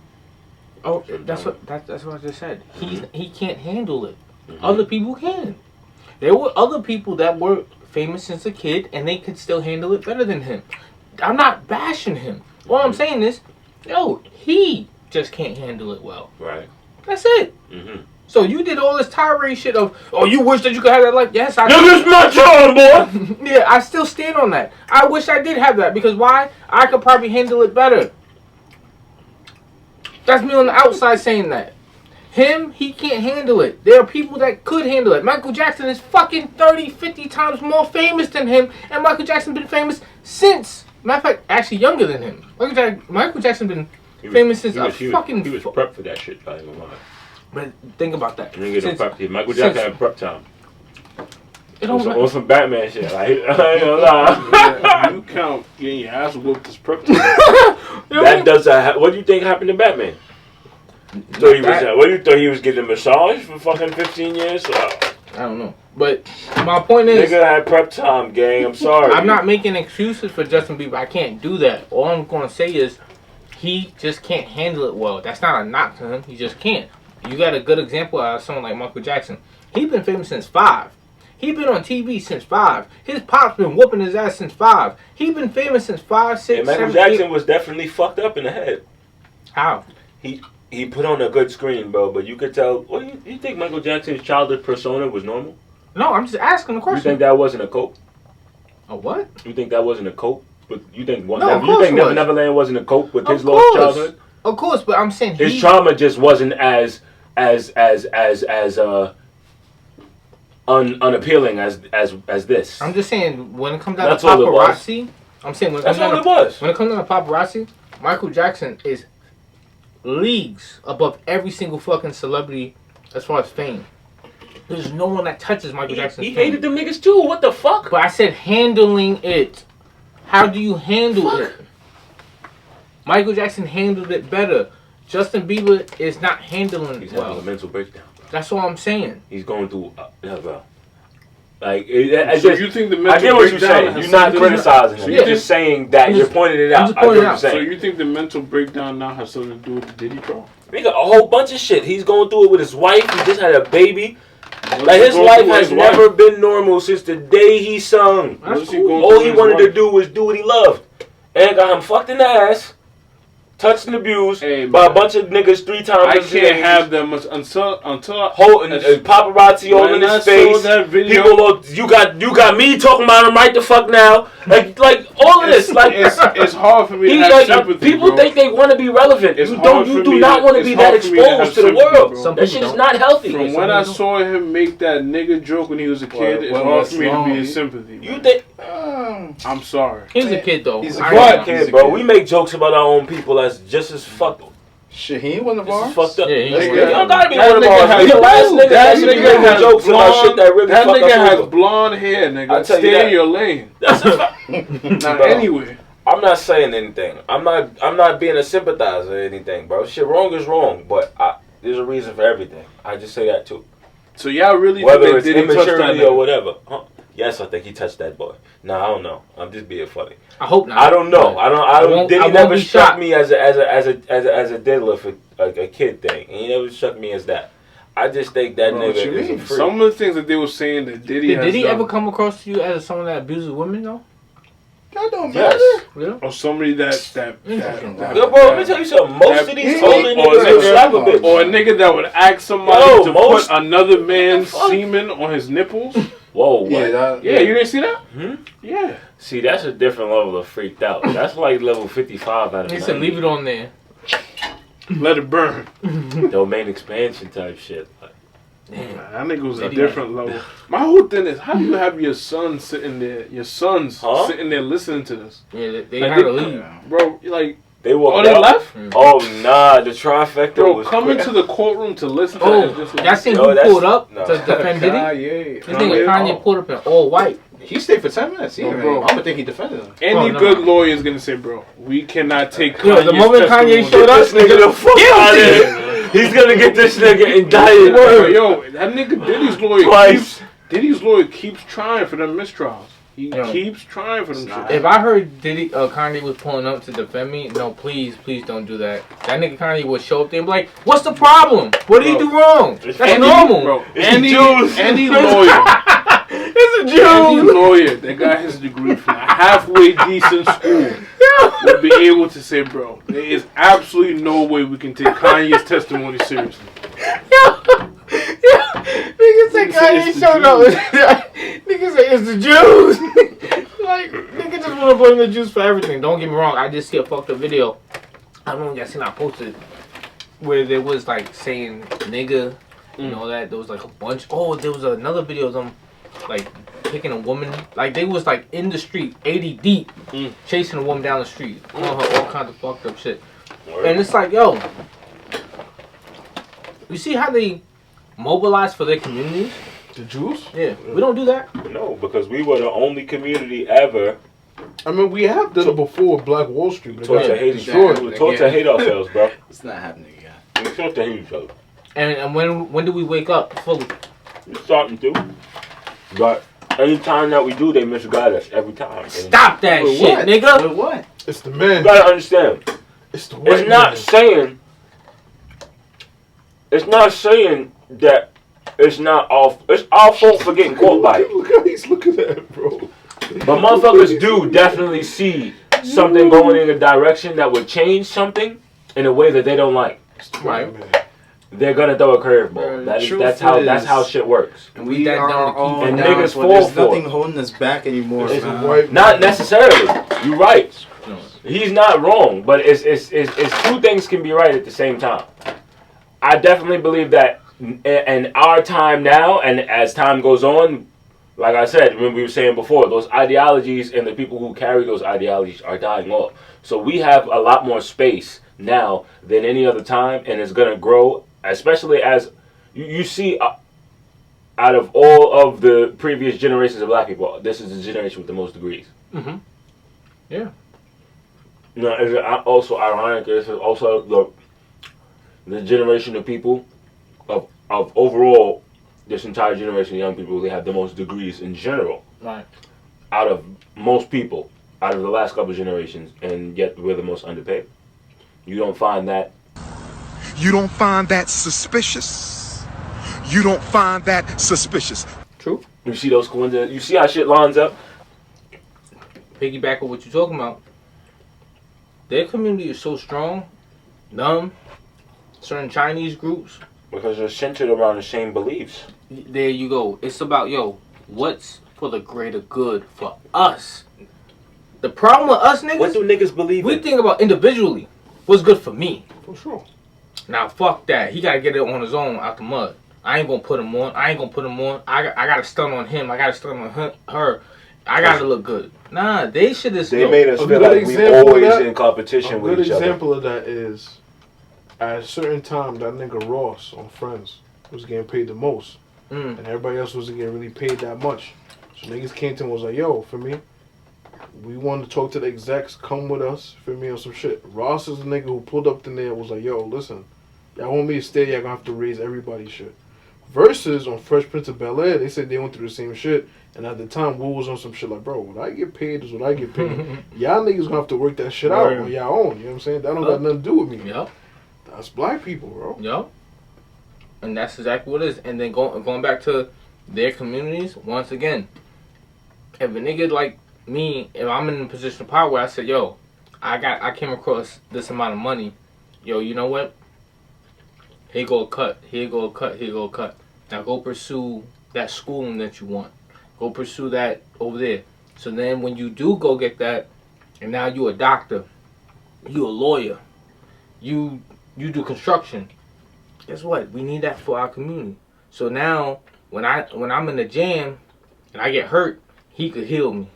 Oh, that's what I just said. He can't handle it. Other people can. There were other people that were famous since a kid, and they could still handle it better than him. I'm not bashing him. All I'm saying is, he just can't handle it well. Right. That's it. Mm-hmm. So you did all this tirade shit of, you wish that you could have that life. Yes, I Nigga's my child, boy. Yeah, I still stand on that. I wish I did have that, because why? I could probably handle it better. That's me on the outside saying that. Him, he can't handle it. There are people that could handle it. Michael Jackson is fucking 30, 50 times more famous than him, and Michael Jackson been famous since, matter of fact, actually younger than him. Michael Jackson been famous since he was prepped for that shit, by the way. But think about that. Michael Jackson had prep time. It on some Batman shit. Like, I ain't gonna lie. You count getting your ass whooped as prep. That does. What do you think happened to Batman? So what do you thought he was getting a massage for fucking 15 years? I don't know. But my point is, nigga had prep time, gang. I'm sorry. I'm not making excuses for Justin Bieber. I can't do that. All I'm going to say is he just can't handle it well. That's not a knock to him. He just can't. You got a good example of someone like Michael Jackson. He's been famous since 5. He been on TV since 5. His pop's been whooping his ass since 5. He been famous since 5, 6, and Michael 7, Jackson 8. was definitely fucked up in the head. How? He put on a good screen, bro, but you could tell. What you think Michael Jackson's childhood persona was normal? No, I'm just asking the question. You think that wasn't a cope? A what? You think that wasn't a cope? But you think Neverland wasn't a cope with his lost childhood? Of course, but I'm saying his trauma just wasn't as unappealing as this. I'm just saying when it comes down to paparazzi, I'm saying when it comes down to paparazzi, Michael Jackson is leagues above every single fucking celebrity as far as fame. There's no one that touches Michael Jackson's He fame. hated them niggas too. What the fuck? But I said handling it. How do you handle it? Michael Jackson handled it better. Justin Bieber is not handling it well. Having a mental breakdown. That's all I'm saying. He's going through bro. Like, so you think the mental I get what you're saying. You're not criticizing him. You're just saying that you're pointing it out. I get what you're saying. So you think the mental breakdown now has something to do with the Diddy trial? We got a whole bunch of shit. He's going through it with his wife. He just had a baby. Like, his life has never been normal since the day he sung. All he wanted to do was do what he loved. And got him fucked in the ass. touched and abused Hey, by a man. bunch of niggas 3 times. I can't have them until holding paparazzi holding his face. That video, people are, you got me talking about him right the fuck now. Like all of this. Like it's hard for me to have sympathy, people bro. think they want to be relevant. It's You hard do for me not to- want to it's be hard that for me to have exposed to the sympathy, world. bro. That shit is not healthy. From when I saw him make that nigga joke when he was a kid, it's hard for me to be in sympathy. You think? I'm sorry. He's a kid though. He's a But kid, bro, we make jokes about our own people that's just as fucked. Shit, he ain't one of This is ours. fucked up. Yeah, you he ain't don't gotta be That one of nigga ours. has- Be the last nigga that that should be nigga making has jokes about shit that really That fuck nigga us has over. blonde hair, nigga. I'll tell you Stay that. in your lane. That's a fact. Now, Bro. anyway. I'm not saying anything. I'm not being a sympathizer or anything, bro. Shit, wrong is wrong, but there's a reason for everything. I just say that too. So y'all really Whether think it's that Diddy touched that immaturity or nigga? whatever. Huh? Yes, I think he touched that boy. No, I don't know. I'm just being funny. I hope not. I don't know. I don't. Diddy won't never be struck shocked. me as a diddler for a kid thing. He never struck me as that. I just think that Bro, what nigga you is a mean? freak. Some of the things that they were saying that Diddy Did has Diddy done, ever come across to you as someone that abuses women though? That don't Yes. matter. Really? or somebody that Yo, bro, let me tell you something. Most of these older or niggas will slap a bitch. or a nigga that would ask somebody Yo, to most- put another man's semen on his nipples. Whoa, what? Yeah, you didn't see that? Hmm? Yeah. See, that's a different level of freaked out. That's like level 55 out of He said 90. leave it on there. Let it burn. Domain expansion type shit. Like, That nigga was a Diddy different level. My whole thing is, how do you have your son sitting there, Huh? sitting there listening to this? Yeah, they Like, had to leave. Bro, like, they walked they out. left? Oh, nah, the trifecta Bro, was coming quick. to the courtroom to listen to Oh, it. Just like, y'all seen Yo, who that's- pulled up no. to defend Diddy? Kanye. This nigga Kanye pulled up in all white. He stayed for 10 minutes. He No, didn't bro. even- I would think he defended him. any Oh, no. good lawyer is gonna say, bro, we cannot take Yo, the Kanye's moment testimony. Kanye showed up, This nigga the fuck out of here. He's gonna get this nigga indicted. Word. Yo, that nigga Twice. Diddy's lawyer keeps trying for them mistrials. He Yo. keeps trying for them shit. If I heard Diddy, Kanye was pulling up to defend me, no, please don't do that. That nigga Kanye would show up there and be like, "What's the problem? What did he do wrong? That's normal." Bro, It's any Jews. lawyer, It's a any Jew. lawyer that got his degree from a halfway decent school would be able to say, bro, there is absolutely no way we can take Kanye's testimony seriously. Nigga said Kanye it's the showed up. Nigga said it's the Jews. Like, nigga just want to blame the Jews for everything. Don't get me wrong. I just see a fucked up video. I don't know if y'all seen I posted where there was like saying nigga, you know that there was like a bunch. Oh, there was another video of them like picking a woman. Like they was like in the street, 80 deep, chasing a woman down the street, calling her all kinds of fucked up shit. And it's like, yo, you see how they mobilize for their communities? The Jews? Yeah, we don't do that. No, because we were the only community ever I mean, we have done it before with Black Wall Street. But taught it to got hate each destroyed. other. We were taught to hate ourselves, bro. It's not happening again. We were taught to hate each other. And when do we wake up fully? We're starting to. But anytime that we do, they misguide us every time. And Stop that With shit, what? nigga. With what? It's the man. you gotta understand. It's the white It's not man. saying. It's not saying that it's not all. It's our fault for getting caught by it. Look how he's looking at it, bro. But motherfuckers do definitely see something going in a direction that would change something in a way that they don't like. Right. They're gonna throw a curveball. That's how shit works. And we that are dumb to keep all And down niggas for fall There's for nothing it. holding us back anymore, It's man. White Not man. necessarily. You're right. He's not wrong, but it's two things can be right at the same time. I definitely believe that in our time now, and as time goes on, like I said, when we were saying before, those ideologies and the people who carry those ideologies are dying off. So we have a lot more space now than any other time, and it's gonna grow, especially as you see. Out of all of the previous generations of black people, this is the generation with the most degrees. Mm-hmm. Yeah. You know, it's also ironic. It's also the generation of people of overall this entire generation of young people. They have the most degrees in general. Right. Out of most people, out of the last couple of generations, and yet we're the most underpaid. You don't find that. You don't find that suspicious? You don't find that suspicious? True. You see those coincidences. You see how shit lines up. Piggyback on what you're talking about. their community is so strong. Them, certain Chinese groups. Because they're centered around the same beliefs. There you go. It's about, what's for the greater good for us? The problem with us niggas... What do niggas believe we in? think about individually. What's good for me? For sure. Now, fuck that. He got to get it on his own out the mud. I ain't going to put him on. I got to stun on him. I got to stun on her. I got to look good. Nah, they should have... They made us feel like we always in competition with each other. A good example of that is, at a certain time, that nigga Ross on Friends was getting paid the most. And everybody else wasn't getting really paid that much. So niggas came to him and was like, yo, for me, we want to talk to the execs, come with us, for me, on some shit. Ross is the nigga who pulled up the nail, was like, yo, listen, y'all want me to stay, y'all gonna have to raise everybody's shit. Versus on Fresh Prince of Bel-Air, they said they went through the same shit, and at the time, Wu was on some shit like, bro, what I get paid is what I get paid. Y'all niggas gonna have to work that shit out on y'all own, you know what I'm saying? That don't got nothing to do with me. Yep. That's black people, bro. Yep. And that's exactly what it is. And then going back to their communities, once again, if a nigga like me, if I'm in a position of power where I said, yo, I came across this amount of money, yo, you know what? Here go a cut, here go a cut, here go a cut. Now go pursue that schooling that you want. Go pursue that over there. So then when you do go get that, and now you a doctor, you a lawyer, you do construction. Guess what? We need that for our community. So now when I'm in the jam and I get hurt, he could heal me.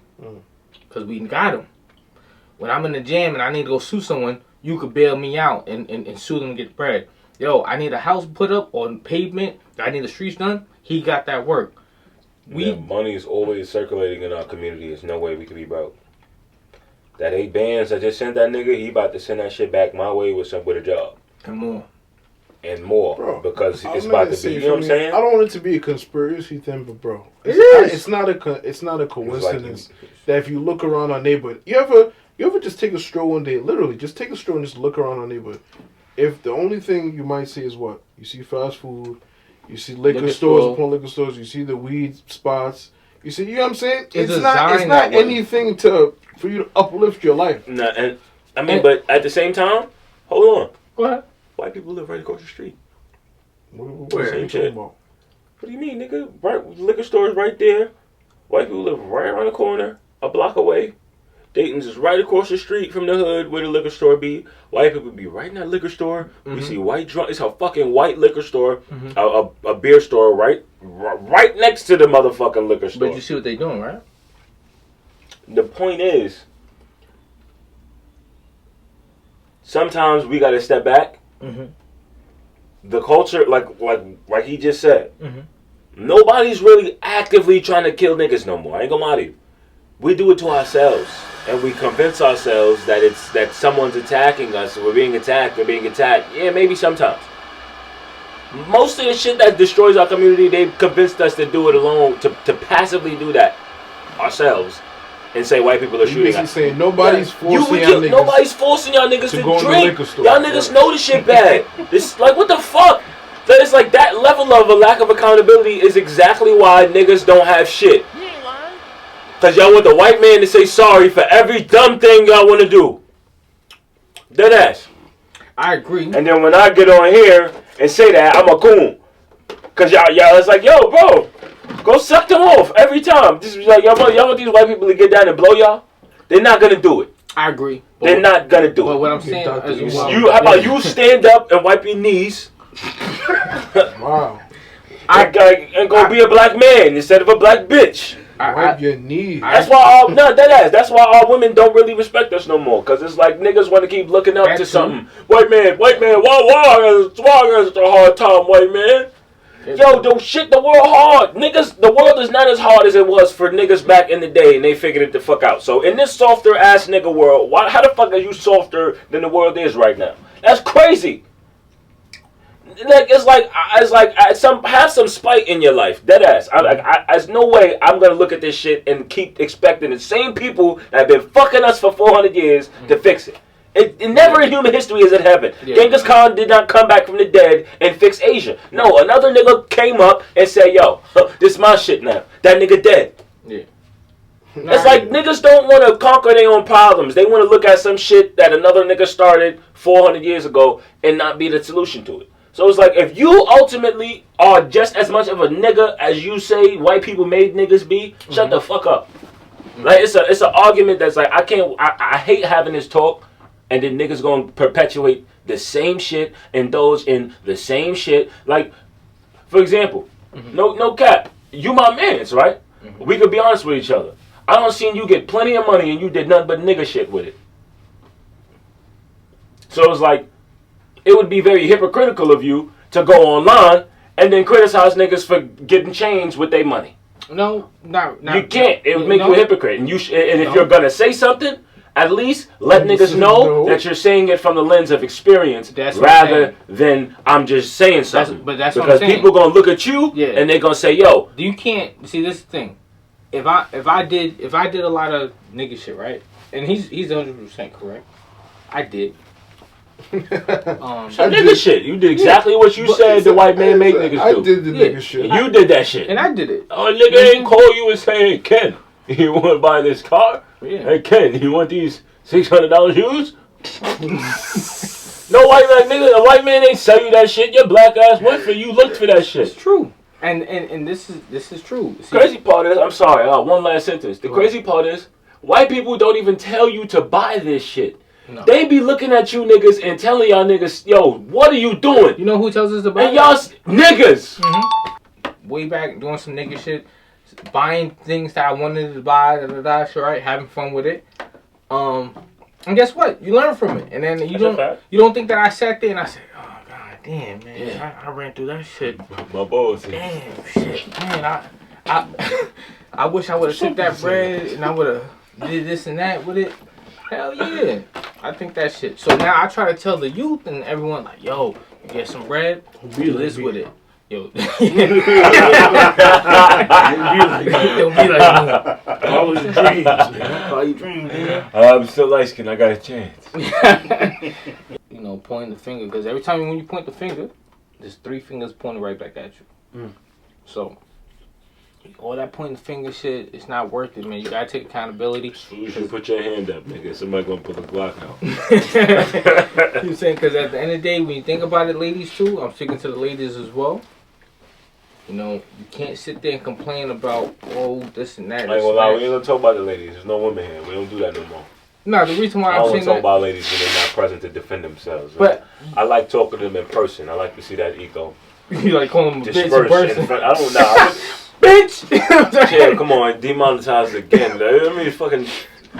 Because we got him. When I'm in the jam and I need to go sue someone, you could bail me out and sue them and get bread. Yo, I need a house put up on pavement. I need the streets done. He got that work. Money is always circulating in our community. There's no way we could be broke. That 8 bands I just sent that nigga, he about to send that shit back my way with a job. And more. Bro, because it's about to be, you know what I'm saying? I don't want it to be a conspiracy thing, but bro, it's not a coincidence that if you look around our neighborhood, you ever just take a stroll one day, literally just take a stroll and just look around our neighborhood. If the only thing you might see is what? You see fast food, you see liquor stores upon liquor stores, you see the weed spots, you see, you know what I'm saying? It's not anything for you to uplift your life. Nah, and I mean, but at the same time, hold on. Go ahead. White people live right across the street. Where? Same shit. What do you mean, nigga? Right, liquor stores right there. White people live right around the corner, a block away. Dayton's is right across the street from the hood where the liquor store be. White people be right in that liquor store. We see white drunk. It's a fucking white liquor store, a beer store right next to the motherfucking liquor store. But you see what they doing, right? The point is, sometimes we gotta step back. The culture, like he just said, nobody's really actively trying to kill niggas no more. I ain't gonna lie to you. We do it to ourselves, and we convince ourselves that someone's attacking us, or we're being attacked. Yeah, maybe sometimes. Most of the shit that destroys our community, they've convinced us to do it alone, to passively do that ourselves, and say white people are shooting us. Saying nobody's forcing y'all niggas to go drink. To store. Y'all niggas know the shit bad. It's like, what the fuck? It's like that level of a lack of accountability is exactly why niggas don't have shit. Because y'all want the white man to say sorry for every dumb thing y'all want to do. Deadass. I agree. And then when I get on here and say that, I'm a coon. Because y'all it's like, yo, bro, go suck them off every time. This is like, y'all want these white people to get down and blow y'all? They're not going to do it. I agree. They're not going to do it. But what I'm saying is, how about you stand up and wipe your knees? Wow. And go be a black man instead of a black bitch. Wipe your knees. That's why that's why all women don't really respect us no more. Because it's like niggas want to keep looking up to something. White man, wah, it's a hard time, white man. Yo, don't shit the world hard. Niggas, the world is not as hard as it was for niggas back in the day, and they figured it the fuck out. So in this softer ass nigga world, how the fuck are you softer than the world is right now? That's crazy. It's like have some spite in your life, deadass. There's no way I'm gonna look at this shit and keep expecting the same people that have been fucking us for 400 years to fix it. It never in human history has it happened. Yeah. Genghis Khan did not come back from the dead and fix Asia. No, another nigga came up and said, "Yo, this is my shit now." That nigga dead. Yeah. It's like niggas don't want to conquer their own problems. They want to look at some shit that another nigga started 400 years ago and not be the solution to it. So it's like if you ultimately are just as much of a nigga as you say white people made niggas be, shut the fuck up. Like it's an argument that's like I hate having this talk, and then niggas gonna perpetuate the same shit and indulge in the same shit. Like, for example, no cap, you my mans, right? We could be honest with each other. I don't seen you get plenty of money and you did nothing but nigga shit with it. So it's like, it would be very hypocritical of you to go online and then criticize niggas for getting change with their money. No. You can't. It would make you a hypocrite. And if you're gonna say something, at least let niggas know that you're saying it from the lens of experience rather than I'm just saying something. That's because what I'm saying. people gonna look at you and they're gonna say, "Yo, you can't see this thing." If I did a lot of nigga shit, right? And he's 100% correct. I did. Nigga shit. You did exactly what you said the white man make niggas do. I did the nigga shit. You did that shit. And I did it. Oh, nigga ain't call you and say, "Hey, Ken, you want to buy this car? Yeah. Hey, Ken, you want these $600 shoes?" No white man, nigga. A white man ain't sell you that shit. Your black ass went for you. Looked for that shit. It's true. And this is true. See, crazy part is, I'm sorry, one last sentence. The crazy part is, white people don't even tell you to buy this shit. No. They be looking at you niggas and telling y'all niggas, "Yo, what are you doing?" You know who tells us to buy? And y'all niggas. Way back doing some nigga shit, buying things that I wanted to buy, right? Having fun with it. And guess what? You learn from it, and then you don't think that I sat there and I said, "Oh god damn, man, yeah. I ran through that shit." My balls. Damn shit, man. I wish I would have took that bread and I would have did this and that with it. Hell yeah, I think that shit. So now I try to tell the youth and everyone like, "Yo, you get some bread, do this with it." Yo, don't be like all his dreams, man. All your dreams, man. I'm still light skinned. I got a chance. You know, pointing the finger, because every time when you point the finger, there's 3 fingers pointing right back at you. So all that pointing the finger shit, it's not worth it, man. You gotta take accountability. You should put your hand up, nigga. Somebody gonna pull the Glock out. You know what I'm saying? Because at the end of the day, when you think about it, ladies too, I'm speaking to the ladies as well. You know, you can't sit there and complain about, oh, this and that. I ain't gonna lie, we ain't gonna talk about the ladies. There's no women here. We don't do that no more. No, the reason why I'm saying that... talk about ladies when they're not present to defend themselves. But I like talking to them in person. I like to see that ego. You like calling them a bitch in person? I don't know. Bitch! Yeah, come on, demonetize it again. I mean, fucking...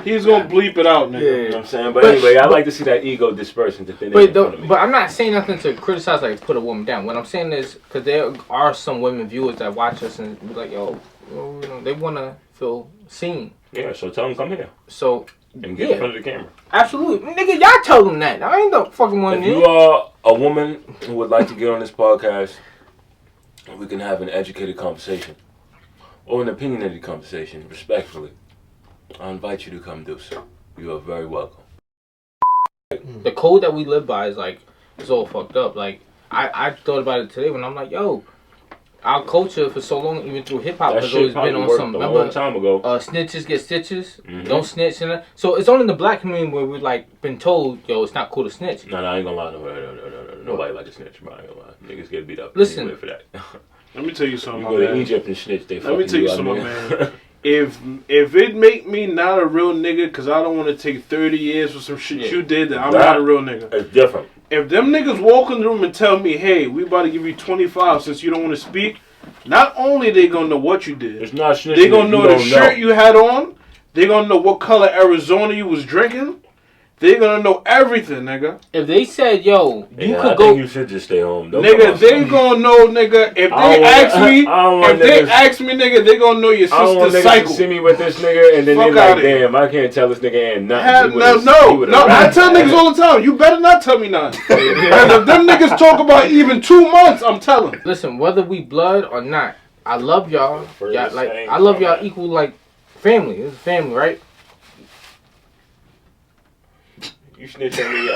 He's gonna bleep it out, nigga. Yeah. You know what I'm saying? But anyway, I like to see that ego disperse into thin air in front of me. But I'm not saying nothing to criticize, like, put a woman down. What I'm saying is, because there are some women viewers that watch us and be like, yo, you know, they want to feel seen. Yeah, so tell them come here. So... And get in front of the camera. Absolutely. Nigga, y'all tell them that. I ain't the fucking one. If you are a woman who would like to get on this podcast, we can have an educated conversation. Or an opinionated conversation, respectfully. I invite you to come do so. You are very welcome. The code that we live by is like, it's all fucked up. Like, I thought about it today when I'm like, yo, our culture for so long, even through hip hop, has always been on some. Remember, long time ago. Snitches get stitches. Don't snitch. So it's only in the black community where we've like been told, yo, it's not cool to snitch. No, I ain't gonna lie. No. Nobody like to snitch, bro. I ain't gonna lie. Niggas get beat up. Listen, for that. Let me tell you something. You go to Egypt and snitch. They Let me tell you something, man. If it make me not a real nigga, because I don't want to take 30 years for some shit you did, then I'm not a real nigga. It's different. If them niggas walk in the room and tell me, hey, we about to give you 25 since you don't want to speak, not only they gonna know what you did, it's not they gonna know the shirt you had on, they gonna know what color Arizona you was drinking, they gonna know everything, nigga. If they said, yo, you could I go... think you should just stay home. Don't nigga, they gonna know, nigga. If they ask me, nigga, they gonna know your sister's cycle. See me with this nigga, and then they like, damn, I can't tell this nigga ain't nothing. No, I tell niggas all the time, you better not tell me nothing. And if them niggas talk about even 2 months, I'm telling. Listen, whether we blood or not, I love y'all. Like, I love y'all equal like family. It's family, right? You snitch on me.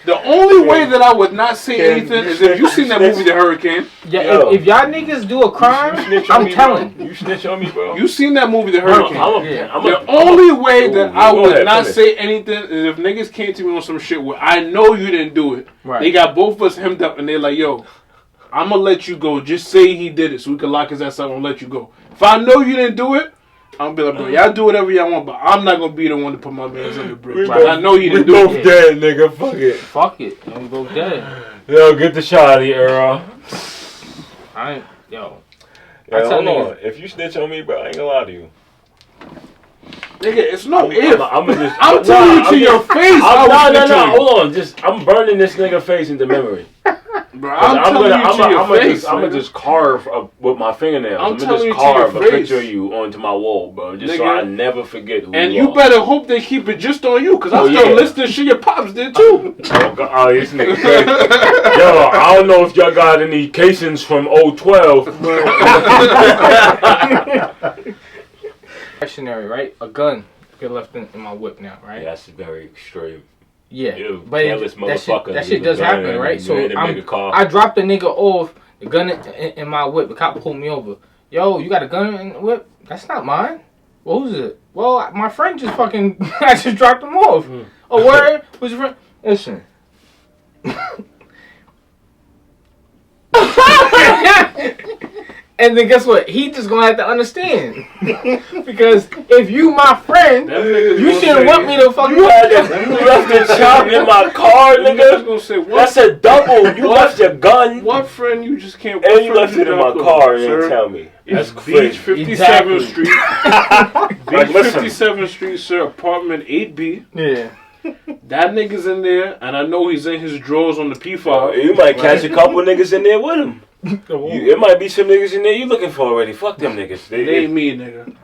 The only way that I would not say anything is if you seen that movie, The Hurricane. Yeah, if y'all niggas do a crime, I'm telling. You snitch on me, bro. You seen that movie, The Hurricane. The only way that I would not say anything is if niggas came to me on some shit where I know you didn't do it. Right. They got both of us hemmed up and they're like, yo, I'm going to let you go. Just say he did it so we can lock his ass up and let you go. If I know you didn't do it, I'm be like, bro, y'all do whatever y'all want, but I'm not gonna be the one to put my man's under the bridge. I know you didn't do it. We both dead, nigga. Fuck it. Fuck it. We both dead. Yo, get the shotty, Earl. Yo, hold on. If you snitch on me, bro, I ain't gonna lie to you. Nigga, it's no if. I'm telling you to your face. No. Hold on. I'm burning this nigga face into memory. Bro, I'm gonna just carve with my fingernails. I'm gonna just carve a picture of you onto my wall, bro. Just so I never forget who and you are. better hope they keep it just on you, because I still listing shit your pops did too. Oh, this nigga crazy. Yo, I don't know if y'all got any casings from 012. Questionary, right? A gun get left in my whip now, right? Yeah, that's very extreme. Yeah, you but that shit does happen, right? So I dropped the nigga off, the gun in my whip. The cop pulled me over. Yo, you got a gun in the whip? That's not mine. Well, who's it? Well, my friend just fucking, I just dropped him off. Oh, word? Who's your friend? Listen. And then guess what? He just gonna have to understand. Because if you my friend, you shouldn't want me to fucking... You left the chop in my car, nigga. That's a double. You left your gun. What friend you just can't... And you left it in my car and didn't tell me. That's Beach 57th Street. Beach 57th Street, sir. Apartment 8B. Yeah. That nigga's in there, and I know he's in his drawers on the P5. You might catch a couple niggas in there with him. It might be some niggas in there you looking for already. Fuck them niggas. It ain't me, nigga.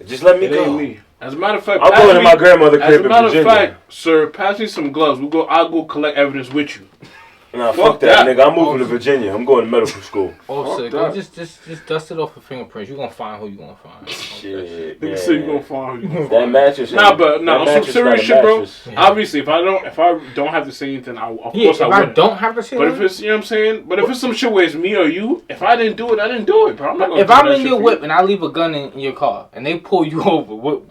Just let me go. It ain't me. As a matter of fact, I'm going to my grandmother's crib in Virginia. As a matter of fact, sir, pass me some gloves. I'll go collect evidence with you. Nah, fuck that, nigga. I'm moving to Virginia. I'm going to medical school. Officer, go just dust it off with fingerprints. You gonna find who you gonna find. Shit. Nigga say you gonna find who you gonna find. That mattress. On some serious shit, bro. Obviously, if I don't have to say anything, of course I would. I don't have to say anything. But if it's, you know what I'm saying? But if it's some shit where it's me or you, if I didn't do it, I didn't do it, bro. I'm not gonna if I'm in your whip and I leave a gun in your car and they pull you over, what?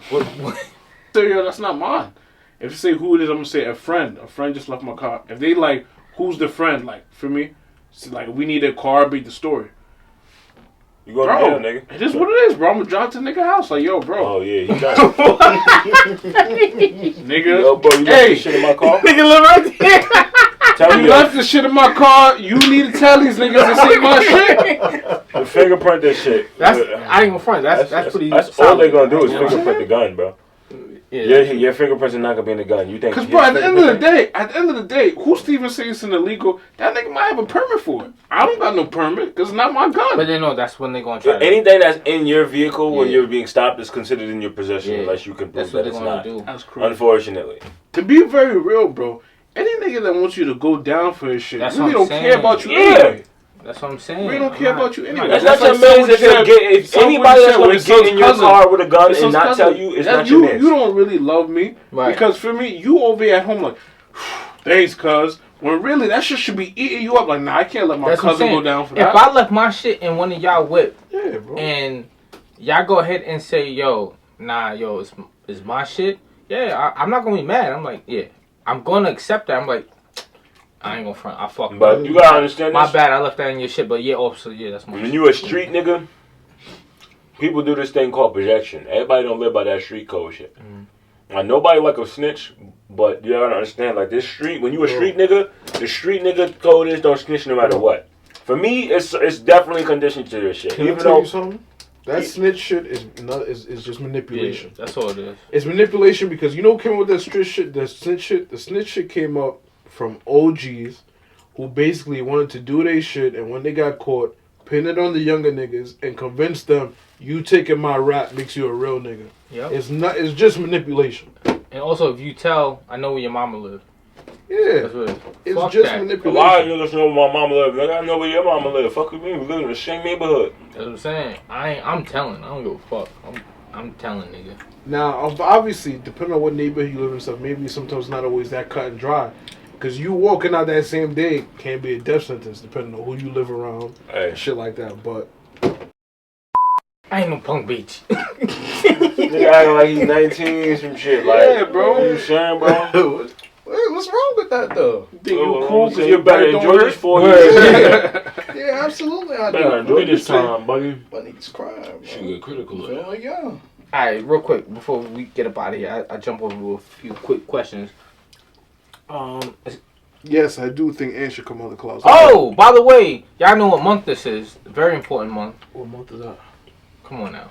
So, yo, that's not mine. If you say who it is, I'm gonna say a friend. A friend just left my car. If they like, who's the friend? Like, for me, it's like, we need a car, beat the story. You going to jail, nigga? It is what it is, bro. I'm gonna drive to the nigga house. Like, yo, bro. Oh, yeah, he done. Nigga. Yo, bro, you left this shit in my car? Nigga, live right there. Tell me you left the shit in my car. You need to tell these niggas to see my shit. The fingerprint this shit. I ain't gonna front. That's pretty. That's all they gonna do is fingerprint the gun, bro. Yeah, your fingerprints are not gonna be in the gun. You think? Because, bro, at the end of the day, who's Steven saying it's illegal? That nigga might have a permit for it. I don't got no permit because it's not my gun. But they know that's when they're gonna try. Anything that's in your vehicle when you're being stopped is considered in your possession unless you can prove that it's not. That's crazy. Unfortunately. To be very real, bro, any nigga that wants you to go down for his shit really don't care about you anyway. That's what I'm saying. We don't care about you anyway. That's not your man. If anybody that's going to get in your car with a gun and not tell you, it's not your man. You don't really love me. Right. Because for me, you over here at home like, thanks, cuz. When really, that shit should be eating you up. Like, nah, I can't let my cousin go down for that. If I left my shit in one of y'all whip, bro. And y'all go ahead and say, yo, it's my shit. Yeah, I'm not going to be mad. I'm like, yeah. I'm going to accept that. I'm like, I ain't gonna front. I fuck. But you gotta understand my this. bad. I left that in your shit. But yeah, officer. Yeah, that's my. When you a street nigga, people do this thing called projection. Everybody don't live by that street code shit. Now nobody like a snitch, but you gotta understand like this street. When you a street nigga, the street nigga code is don't snitch no matter what. For me, it's definitely conditioned to this shit. Can I tell you something? That snitch shit is just manipulation. Yeah, that's all it is. It's manipulation because you know what came up with that street shit, the snitch shit. The snitch shit came up from OGs who basically wanted to do their shit, and when they got caught, pin it on the younger niggas and convince them you taking my rap makes you a real nigga. Yep. It's just manipulation. And also, if you tell, I know where your mama live. Yeah. That's what it is. It's Fuck just that. manipulation. A lot of niggas know where my mama live. Like, I know where your mama live. Fuck with me. We live in the same neighborhood. That's what I'm saying. I'm telling. I don't give a fuck. I'm telling, nigga. Now, obviously, depending on what neighborhood you live in, stuff, maybe sometimes not always that cut and dry. Because you walking out that same day can be a death sentence depending on who you live around, shit like that. But I ain't no punk bitch. Nigga acting like he's 19 some shit. Like, Yeah, bro. You saying, bro? What's wrong with that though? think you cool because you better enjoy this 4 years. Yeah, absolutely. I Better do. enjoy this time, buddy. My niggas crying, bro. She get critical of Feel that. like young. Alright, real quick, before we get up out of here, I jump over a few quick questions. yes, I do think Ann should come out of the closet. Oh, by the way, y'all know what month this is. Very important month. What month is that? Come on now.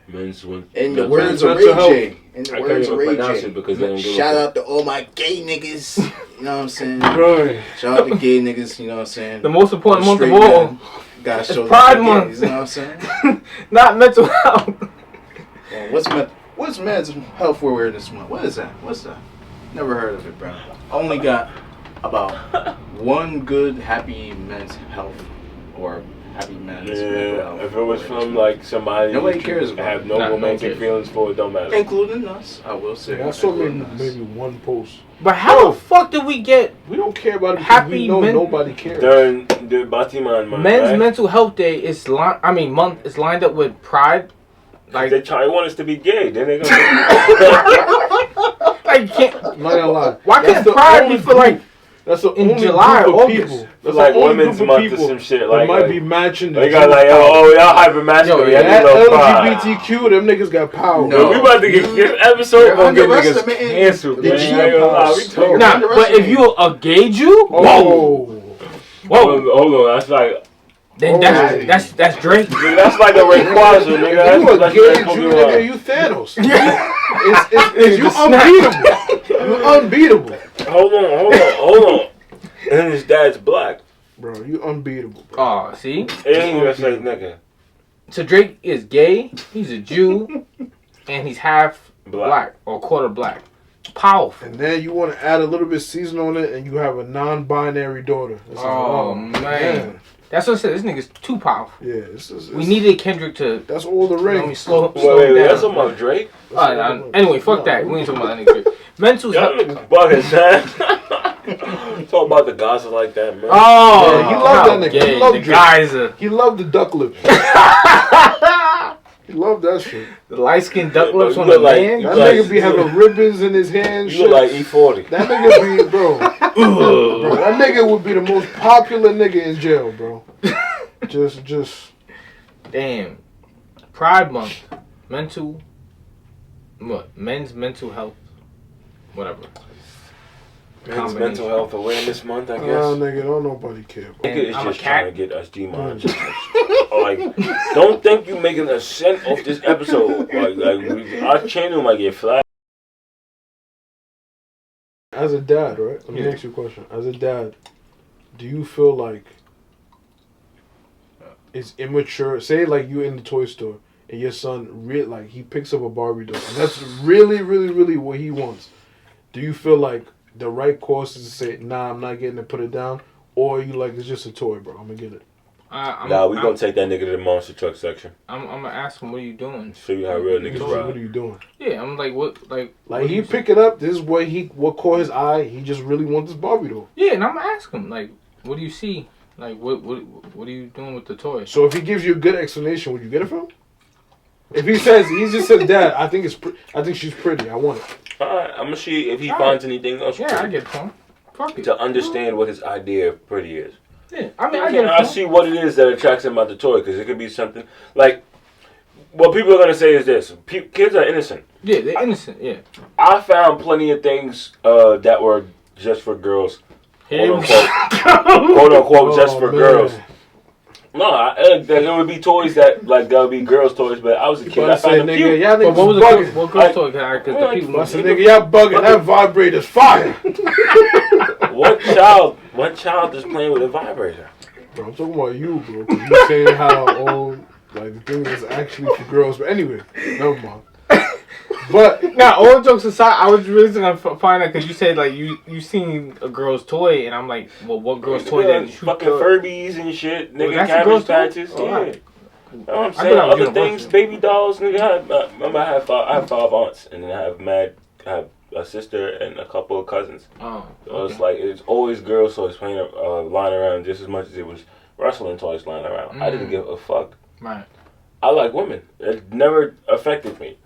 Men's one. In the words of Ray J. In the words of Ray J. Because they don't give Shout a out to all my gay niggas. You know what I'm saying? Right. Shout out to gay niggas. You know what I'm saying? The most important month of Straight all. men gotta It's show Pride that Month. gays, you know what I'm saying? Not mental health. Well, what's men's health awareness month? What is that? What's that? Never heard of it, bro. Only got about one good happy men's health or happy men's mental health. If it was from like somebody Nobody that cares you about have it. no Nah, no romantic one cares. feelings for, it don't matter. Including us, I will say. Yeah, I saw including us. maybe one post. But how the fuck did we get We don't care about it because Happy we know men- nobody cares. During the Batiman month, Men's right? Mental Health Day is month is lined up with Pride? Like They want us to be gay. Then they gonna. like you can't. I'm not gonna lie. Why That's couldn't the Pride only be for like? That's the in only July group or of August? people. It's That's like the only Women's group of Month or people some shit. that Like, might like be matching. they got like, y'all hyper masculine. Yo, that Y'all power. LGBTQ, them niggas got power. Yo, we about to get this episode You're gonna get niggas underestimating canceled, the man. G I ain't gonna lie, we powers. talking- Nah, but if you a gay Jew, Oh, Hold on, that's like then that's Drake. nigga, that's like a Rayquaza, nigga. you a That's gay like Jew, Pokemon. nigga, you Thanos. You unbeatable. You unbeatable. Hold on. And his dad's black. Bro, you unbeatable, bro. Oh, see. And he just like nigga. So Drake is gay. He's a Jew, and he's half black or quarter black. Powerful. And then you want to add a little bit of season on it, and you have a non-binary daughter. It's Oh, like, man. That's what I said. This nigga's too powerful. Yeah, We needed Kendrick to. That's all the Let me rings. slow Wait, him down. that's about Drake? Anyway, fuck that. We ain't talking about that nigga Drake. Mental Y'all health. niggas bugging, man. Talk about the gossip like that, man. Oh, Yeah, he loved that nigga. gay. He loved the Drake. geyser. He loved the duck lips. He loved that shit. The light skinned duck lips You on look the like- man. you That like- nigga be having ribbons in his hands. You look like E40. That nigga be, bro. Bro, that nigga would be the most popular nigga in jail, bro. Just. Damn. Pride Month. Men's mental health. Whatever. Men's mental health awareness month, I guess. Oh, nigga, don't nobody care, bro. Nigga is I'm a just cat. trying to get us demonetized. Like, don't think you making a cent off this episode. Our channel might get flagged. As a dad, right? Let me Yeah. ask you a question. As a dad, do you feel like it's immature? Say, like, you in the toy store and your son, he picks up a Barbie doll. And that's really, really, really what he wants. Do you feel like the right course is to say, nah, I'm not getting it, put it down? Or you like, it's just a toy, bro, I'm gonna get it? Nah, we gonna take that nigga to the monster truck section. I'm gonna ask him, what are you doing? Show you how real niggas What ride. are you doing? Yeah, I'm like, what? Like He pick it up, this is what caught his eye, he just really wants this Barbie doll. Yeah, and I'm gonna ask him, like, what do you see? Like, what are you doing with the toy? So if he gives you a good explanation, would you get it from him? If he just said, Dad, I think she's pretty, I want it. Alright, I'm gonna see if he Alright. finds anything else Yeah, I get it from him. Fuck it. to understand what his idea of pretty is. Yeah, I mean, I get it I from him. see what it is that attracts him about the toy, because it could be something like what people are gonna say is this: kids are innocent. Yeah, they're innocent. Yeah. I found plenty of things that were just for girls, quote unquote, just for girls. No, there would be toys that would be girls' toys, but I was a kid. I found them cute. Y'all But niggas what was bugging. what girl's toy? Because the people. I said, nigga, y'all bugging. That vibrator's fire. What child is playing with a vibrator? Bro, I'm talking about you, bro. 'Cause you saying how all the things is actually for girls. But anyway, never mind. But now, all jokes aside, I was really gonna find out because you said like you seen a girl's toy, and I'm like, well, what girl's toy that you fucking Furbies and shit, nigga, that's a cabbage girl's toy? patches, Oh, yeah. alright. You know what I'm I saying? thought I was Other things, universal. baby dolls, nigga. I have 5 aunts, and then I have a sister and a couple of cousins. Oh, so it's like it's always girls toys playing lying around just as much as it was wrestling toys lying around. I didn't give a fuck. Right. I like women. It never affected me.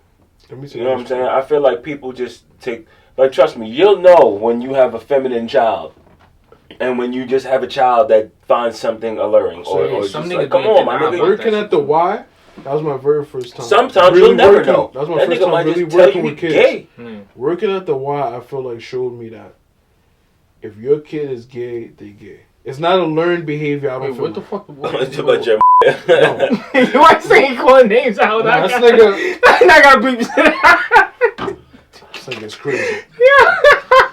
You know what I'm saying? I feel like people just take like trust me. You'll know when you have a feminine child. And when you just have a child that finds something alluring, or just like, come on, my nigga. Working at the Y, that was my very first time. Sometimes really you'll never working, know. That was my That first nigga time might really just tell working you with kids. gay. Working at the Y, I feel like showed me that if your kid is gay, they gay. It's not a learned behavior. I don't feel what the fuck? It's about your You ain't saying calling names out. Nah, this nigga. I gotta bleep this. This nigga's crazy.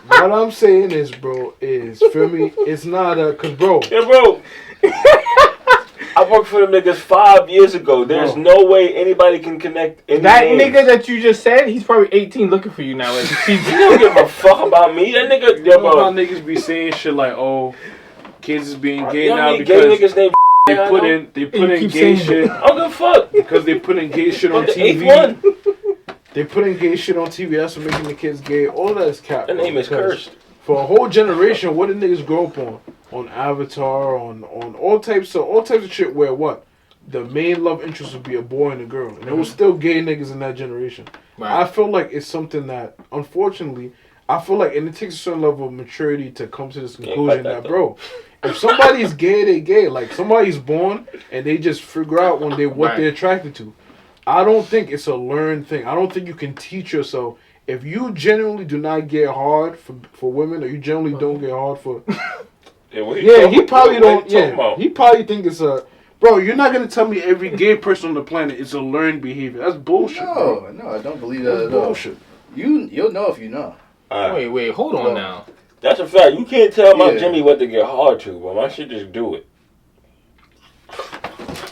What I'm saying is, bro, feel me? It's not cause bro. Yeah, bro. I worked for them niggas 5 years ago. There's no way anybody can connect any That names. nigga that you just said, he's probably 18 looking for you now. Like, he don't give a fuck about me. That nigga, You know how niggas be saying shit like, "Oh, kids is being gay now because gay niggas named they put in gay shit." I don't give a fuck because they put in gay shit on the TV. 8th one. They put in gay shit on TV. That's what making the kids gay. All that is cap. That name is because cursed. For a whole generation, what did niggas grow up on? On Avatar, on all types of shit. Where what? The main love interest would be a boy and a girl, and there was still gay niggas in that generation. Right. I feel like it's something that, unfortunately, and it takes a certain level of maturity to come to this conclusion that, bro, if somebody's gay, they gay. Like somebody's born and they just figure out what they're attracted to. I don't think it's a learned thing. I don't think you can teach yourself. If you genuinely do not get hard for women, or you generally don't get hard for, he probably don't. Yeah, he probably think it's a. Bro, you're not gonna tell me every gay person on the planet is a learned behavior. That's bullshit. No, I don't believe that at all. Bullshit. You'll know if you know. Wait, hold on now. That's a fact. You can't tell my Jimmy what to get hard to, but my shit just do it.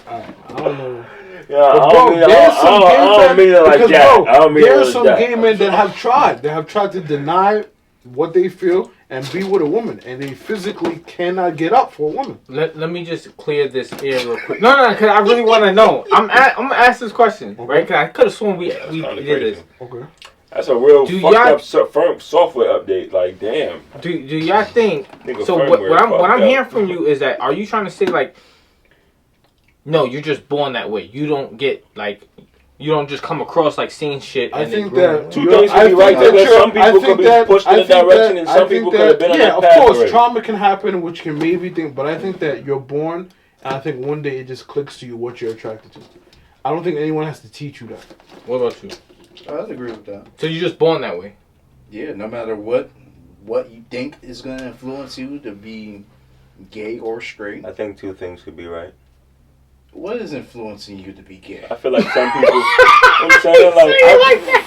I don't know. Yeah, I don't mean it like that. I don't mean it like that. There are some gay men that have tried. They have tried to deny what they feel and be with a woman, and they physically cannot get up for a woman. Let me just clear this air real quick. No, because I really want to know. I'm gonna ask this question, right? Because I could have sworn we did this. Okay. That's a real fucked up software update. Like, damn. Do y'all think? So what I'm hearing from you is that, are you trying to say like, no, you're just born that way. You don't get like, you don't just come across like seeing shit. I think that two things can be right there. Some people could be pushed in a direction, and some people could have been on that path. Yeah, of course, trauma can happen, which can maybe think. But I think that you're born, and I think one day it just clicks to you what you're attracted to. I don't think anyone has to teach you that. What about you? I'd agree with that. So you're just born that way? Yeah, no matter what you think is going to influence you to be gay or straight. I think two things could be right. What is influencing you to be gay? I feel like some people. I'm saying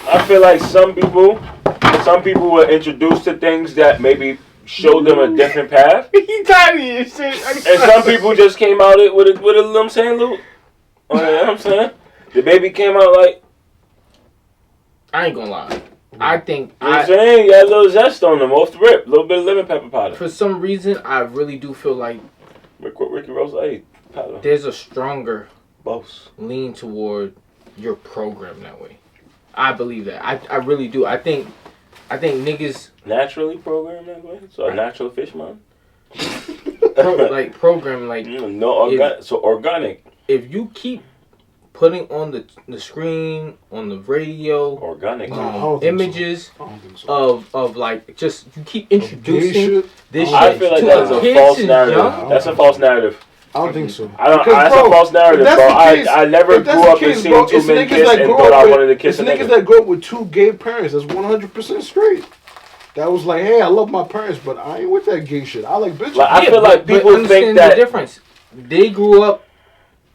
I feel like some people were introduced to things that maybe showed them a different path. He tiny and shit. And some people just came out with a little, I'm saying, Lou. You know what I'm saying? The baby came out like. I ain't gonna lie. I think you know what I'm saying? You got a little zest on them off the rip. A little bit of lemon pepper powder. For some reason, I really do feel like Ricky Rose, hey, powder. There's a stronger boss lean toward your program that way. I believe that. I really do. I think niggas naturally programmed that way. So a natural fish man. Program like organic. If you keep putting on the screen, on the radio, organic images of like, just you keep introducing this shit. I feel like that's a false narrative. That's a false narrative. I don't think so. That's a false narrative, bro. I never grew up and seen too many kiss and thought I wanted to kiss a nigga. It's niggas that grew up with two gay parents. That's 100% straight. That was like, hey, I love my parents, but I ain't with that gay shit. I like bitches. I feel like people think that the difference. They grew up,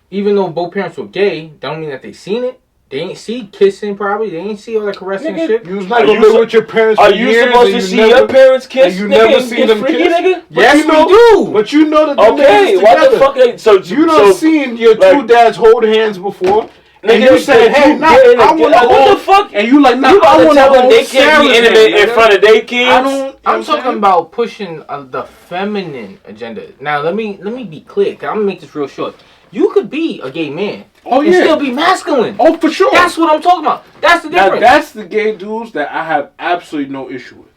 even though both parents were gay, don't mean that they seen it. They ain't see kissing probably. They ain't see all that caressing shit. You was not gonna live with your parents for years. Are you supposed to see your parents kiss? And you never seen them freaky, kiss? Nigga? Yes, we do. But you know that okay, why the fuck? So you done seen your two dads hold hands before? And you said, hey, I want to hold. What the fuck? And you like, nah, I want to hold. They can't be intimate in front of their kids. I'm talking about pushing the feminine agenda. Now let me be clear. 'Cause I'm gonna make this real short. You could be a gay man. Oh and yeah. still be masculine. Oh, for sure. That's what I'm talking about. That's the difference. Now, that's the gay dudes that I have absolutely no issue with.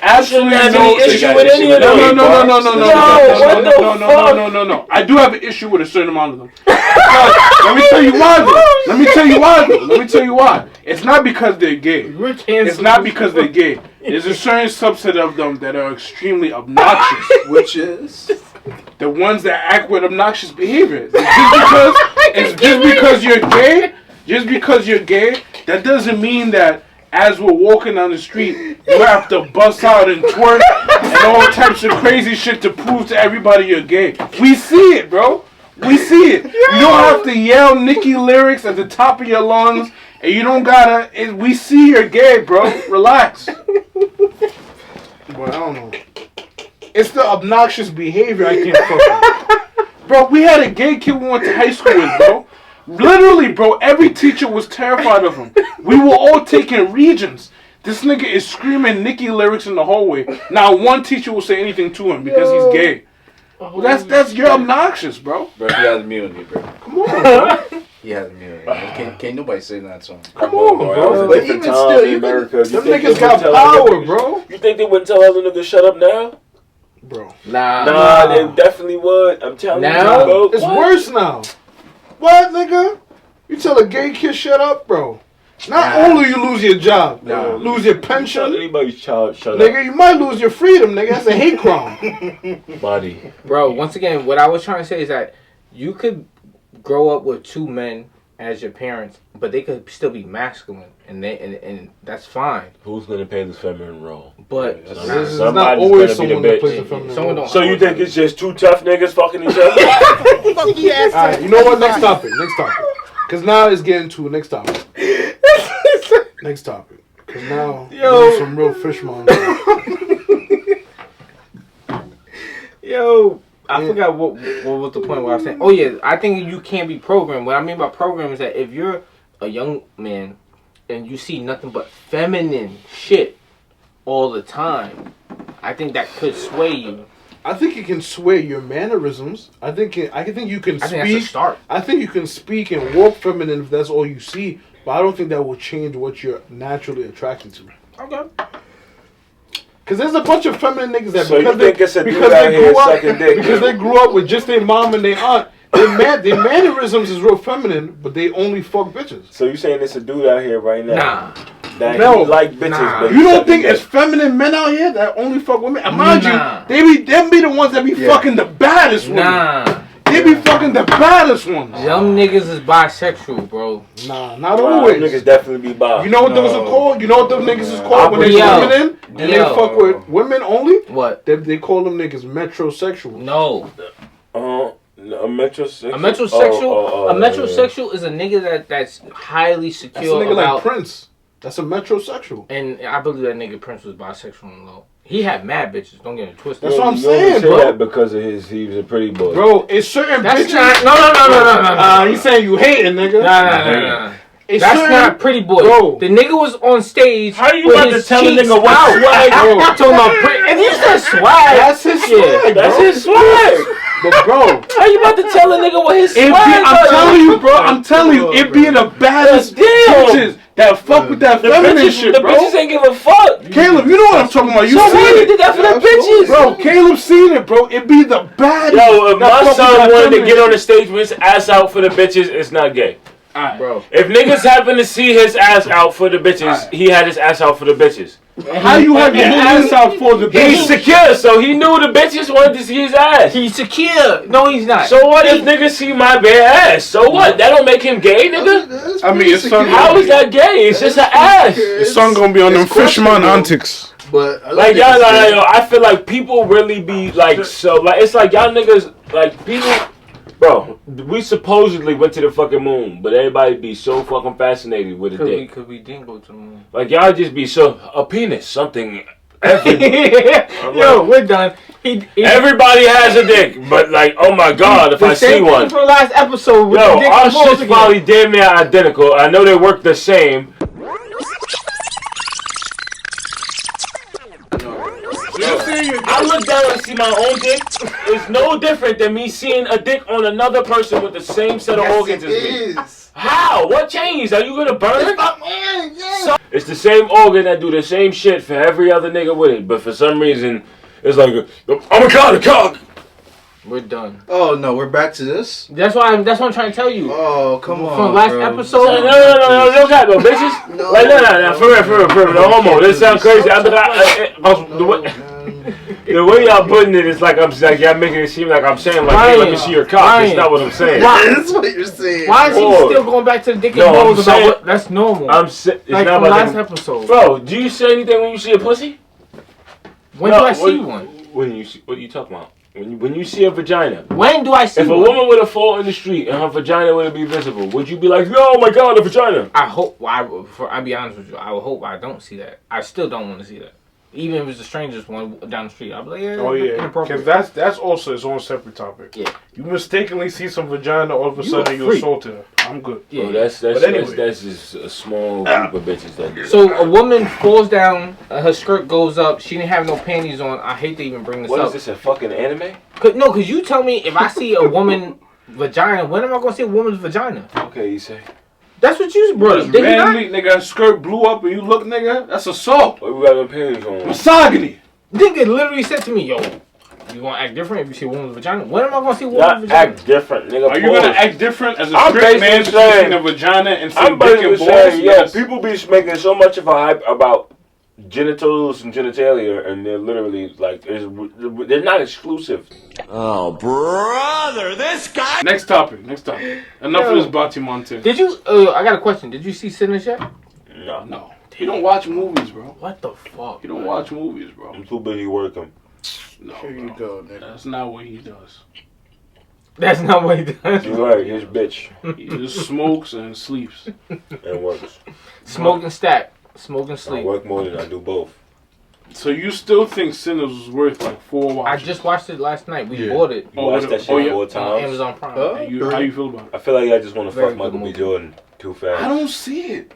Absolutely have no any issue with any of them. No. I do have an issue with a certain amount of them. Let me tell you why. It's not because they're gay. It's not because they're gay. There's a certain subset of them that are extremely obnoxious, which is the ones that act with obnoxious behavior. Just because you're gay, that doesn't mean that as we're walking down the street, you have to bust out and twerk and all types of crazy shit to prove to everybody you're gay. We see it, bro. We see it. You don't have to yell Nicki lyrics at the top of your lungs, and you don't gotta. We see you're gay, bro. Relax. But I don't know. It's the obnoxious behavior I can't fuck with. Bro, we had a gay kid we went to high school with, bro. Literally, bro, every teacher was terrified of him. We were all taking regions. This nigga is screaming Nicki lyrics in the hallway. Now one teacher will say anything to him because he's gay. Well, that's you're obnoxious, bro. Bro, he has immunity, bro. Come on, bro. He has immunity. Can't nobody say that to him. Come on, bro. But even still, you America, them niggas got power, bro. You think they wouldn't tell other niggas shut up now? Bro. Nah, they definitely would. I'm telling you, bro. It's worse now. What, nigga? You tell a gay kid shut up, bro. Not only you lose your job, lose your pension. Anybody's child shut nigga, you might lose your freedom, nigga. That's a hate crime. Body. Bro, once again, what I was trying to say is that you could grow up with two men as your parents, but they could still be masculine, and that's fine. Who's gonna play the feminine role? But there's not always someone that plays the feminine role. So you think it's just two tough niggas fucking each other? Fuck yes. All right, you know what? Next topic. Because now it's getting to next topic. Next topic. Because now there's some real fish mongers. Yo. I forgot what was the point where I was saying. Oh yeah, I think you can't be programmed. What I mean by program is that if you're a young man and you see nothing but feminine shit all the time, I think that could sway you. I think it can sway your mannerisms. I think you can speak. I think that's a start. I think you can speak and walk feminine if that's all you see. But I don't think that will change what you're naturally attracted to. Okay. Because there's a bunch of feminine niggas that so because they grew up with just their mom and their aunt, their mannerisms is real feminine, but they only fuck bitches. So you saying it's a dude out here right now? Nah. That no, he like bitches. Nah. But you don't think it's feminine men out here that only fuck women? And mind you, them be the ones that be fucking the baddest women. Nah. They be fucking the baddest ones. Them niggas is bisexual, bro. Nah, not always. Niggas definitely be bi. You know what those are called? You know what them niggas is called when they're feminine and they fuck with women only? What? They call them niggas metrosexual. No. A metrosexual? A metrosexual? A metrosexual is a nigga that's highly secure. That's a nigga like Prince. That's a metrosexual. And I believe that nigga Prince was bisexual and low. He had mad bitches. Don't get it twisted. That's what I'm saying, bro. That because of he was a pretty boy. Bro, it's certain bitches. No. He's saying you hating, nigga. No. That's not pretty boy. Bro. The nigga was on stage. How you about to tell a nigga what swag? Talking about and you said swag. That's his swag. That's his swag. But bro, how you about to tell a nigga what his swag? I'm telling you, it be the baddest bitches that fuck with that feminine shit, bro. The bitches ain't give a fuck. Caleb, you know what I'm talking about. You seen it. Did that for the bitches. Bro, Caleb seen it, bro. It be the baddest. Yo, if my son wanted to get on the stage with his ass out for the bitches, it's not gay. Right. Bro. If niggas happen to see his ass out for the bitches, he had his ass out for the bitches. How you have your ass out for the bitches? He's secure, so he knew the bitches wanted to see his ass. He's secure. No, he's not. So what if niggas see my bare ass? So what? That don't make him gay, nigga? I mean, how is that gay? It's just an ass. His son gonna be on them fishman antics. But like y'all, I feel like people really be like so. Like it's like y'all niggas like people. Bro, we supposedly went to the fucking moon, but everybody be so fucking fascinated with a dick. Because we didn't go to the moon. Like, y'all just be so... A penis, something... Yo, we're done. Everybody has a dick, but like, oh my god, if I see one... For last episode, with yo, the dick our shit's probably damn near identical. I know they work the same. You're saying I look down and see my own dick. It's no different than me seeing a dick on another person with the same set of organs as me. How? What changed? Are you gonna burn it? So, it's the same organ that do the same shit for every other nigga with it, but for some reason, it's like, I'm a cock. We're done. Oh no, we're back to this. That's what I'm trying to tell you. Oh come on. From last episode. No, got no bitches. No, like no, for real, no homo. This sound crazy. The way y'all putting it, it's like y'all making it seem like I'm saying like, hey, let me see your cock. That's not what I'm saying. That's what you're saying. Why is he still going back to the dick and balls about what? That's normal. It's like from last episode. Bro, do you say anything when you see a pussy? When do I see one? When you see, what are you talking about? When you see a vagina. When do I see one? If a woman were to fall in the street and her vagina were to be visible, would you be like, oh my god, a vagina? I hope, I'll be honest with you, I would hope I don't see that. I still don't want to see that. Even if it's the strangest one down the street, I'll be like, yeah, inappropriate. Because that's also its own separate topic. Yeah. You mistakenly see some vagina, all of a sudden you assaulted her. I'm good. Yeah. Bro, that's just a small group of bitches that do. So a woman falls down, her skirt goes up, she didn't have no panties on. I hate to even bring this up. What is this, a fucking anime? No, because you tell me if I see a woman vagina, when am I going to see a woman's vagina? Okay, you say. That's what you brought up. Randomly, nigga, her skirt blew up and you look, nigga, that's assault. We got no panties on. Misogyny. Nigga literally said to me, yo, you gonna act different if you see a woman's vagina? When am I gonna see a woman's vagina? Act different, nigga. Are you gonna act different as a straight man seeing a vagina and seeing dick and balls? Yes. People be making so much of a hype about genitals and genitalia, and they're literally like, they're not exclusive. Oh, brother, this guy. Next topic. Enough of this Batimonte. Did you, I got a question. Did you see Sinners yet? No. You don't watch movies, bro. What the fuck? You don't watch movies, bro. I'm too busy working. No, Here you go, nigga. That's not what he does. That's not what he does. You're right, his bitch. He just smokes and sleeps. And works. Smoke and stack. Smoke and sleep. I work more than I do both. So you still think Sinners was worth like 4 watches? I just watched it last night. We bought it. You watched that shit 4 times? On Amazon Prime. How you feel about it? I feel like I just want to fuck Michael B. Jordan too fast. I don't see it.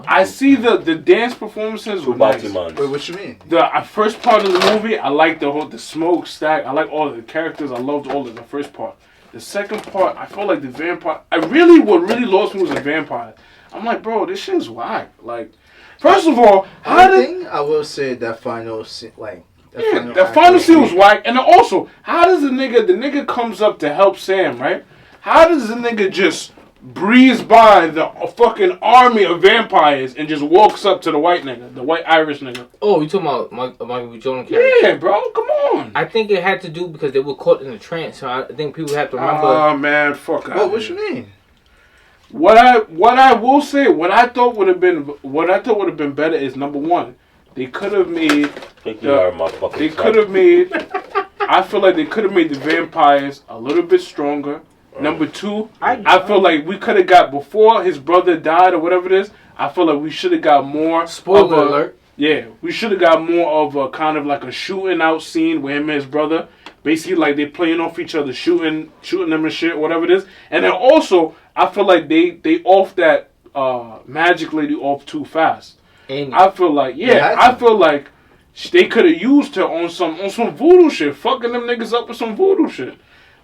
I see the dance performances were nice. Wait, what you mean? The first part of the movie, I like the smoke stack. I like all of the characters. I loved all of the first part. The second part, I felt like the vampire. What really lost me was the vampire. I'm like, bro, this shit is whack. Like, first of all, I will say that final scene, that final scene was whack. And then also, how does the nigga comes up to help Sam, right? How does the nigga just breeze by the fucking army of vampires and just walks up to the white nigga, the white Irish nigga? Oh, you talking about Michael B. Jordan character? Yeah, bro, come on. I think it had to do because they were caught in a trance, so I think people have to remember. Oh man, fuck. What you mean? What I will say, what I thought would have been better is number one, they could have made. I feel like they could have made the vampires a little bit stronger. Number two, I feel like we could have got, before his brother died or whatever it is, I feel like we should have got more. Spoiler alert. Yeah, we should have got more of a kind of like a shooting out scene with him and his brother. Basically, like they playing off each other, shooting them and shit, whatever it is. And then also, I feel like they off that magic lady off too fast. I feel like they could have used her on some voodoo shit, fucking them niggas up with some voodoo shit.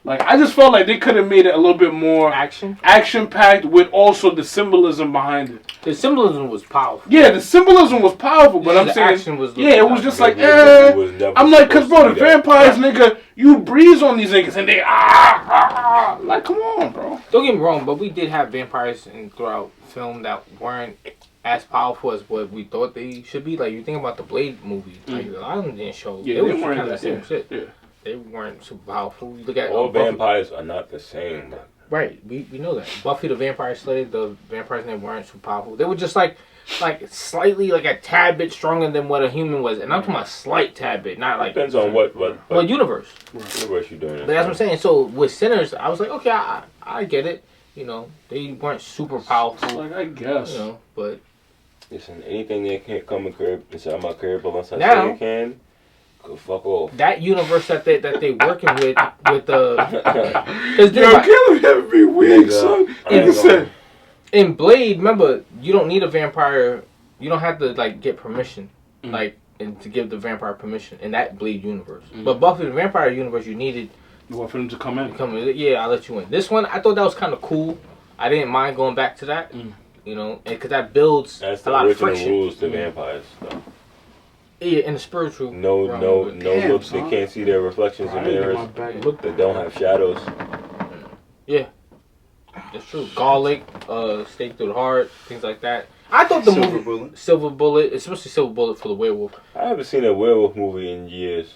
Like, I just felt like they could have made it a little bit more action-packed with also the symbolism behind it. The symbolism was powerful. Yeah, the symbolism was powerful, but I'm saying, it was just like, I'm like, cause bro, the vampires, nigga, you breeze on these niggas and they like, come on, bro. Don't get me wrong, but we did have vampires throughout film that weren't as powerful as what we thought they should be. Like, you think about the Blade movie, like a lot of them didn't show. Yeah, they were weren't kind of the same shit. Yeah. They weren't super powerful. You look at all vampires are not the same. Right, we know that. Buffy the Vampire Slayer, the vampires they weren't super powerful. They were just like slightly like a tad bit stronger than what a human was, and I'm talking about slight tad bit, not like. Depends on what universe. Universe you're doing. But that's what I'm saying. So with Sinners, I was like, okay, I get it. You know, they weren't super powerful. Like, I guess. You know, but. Listen, anything that can't come inside my crib unless I now, say it can. Go fuck off. That universe that they working with the. Yo, killing him be weak, son. In Blade, remember, you don't need a vampire. You don't have to like get permission. Like and to give the vampire permission in that Blade universe. But Buffy the Vampire universe, you needed. You want for them to come in? Yeah, I'll let you in. This one, I thought that was kind of cool. I didn't mind going back to that. You know, because that builds a lot of friction. Rules to vampires, though. Yeah, in the spiritual. No looks. They can't see their reflections in mirrors. They don't have shadows. Yeah, that's true. Garlic, stake through the heart, things like that. I thought the movie Silver Bullet, especially Silver Bullet for the werewolf. I haven't seen a werewolf movie in years.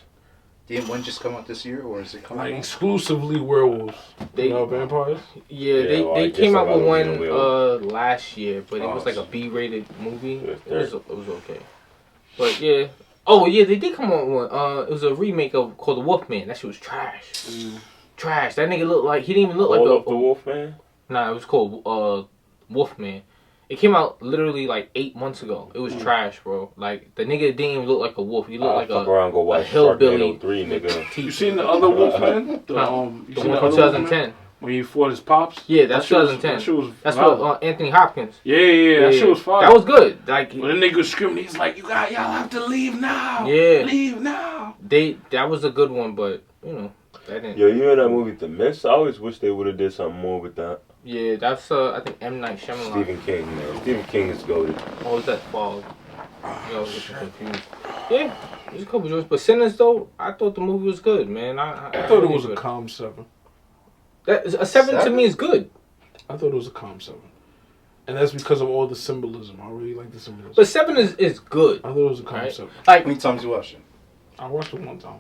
Didn't one just come out this year, or is it coming? Like exclusively werewolves, no vampires. Yeah, they came out with one last year, but it was like a B-rated movie. It was okay, but yeah. Oh yeah, they did come out with one. It was a remake of called The Wolfman. That shit was trash. Trash. That nigga looked like he didn't even look like the Wolfman. Nah, it was called Wolfman. It came out literally like 8 months ago. It was trash, bro. Like the nigga didn't even look like a wolf. He looked like a hillbilly. 3, nigga. You seen the other Wolfman? The one from 2010. When he fought his pops? Yeah, that's 2010. That's what Anthony Hopkins. Yeah. That shit was fire. That was good. Like when the nigga was screaming, he's like, y'all have to leave now. Yeah. Leave now. That was a good one, but you know, that didn't. Yo, you know that movie The Mist? I always wish they would have did something more with that. Yeah, that's I think M. Night Shyamalan. Stephen King, man. Stephen King is goated. Oh, is that Fall? Yo, I'm confused. Yeah, there's a couple jokes, but Sinners though, I thought the movie was good, man. I thought it was a calm 7. A 7 to me is good. I thought it was a calm 7, and that's because of all the symbolism. I really like the symbolism. But 7 is good. I thought it was a calm 7. Like, how many times you watched it? I watched it one time.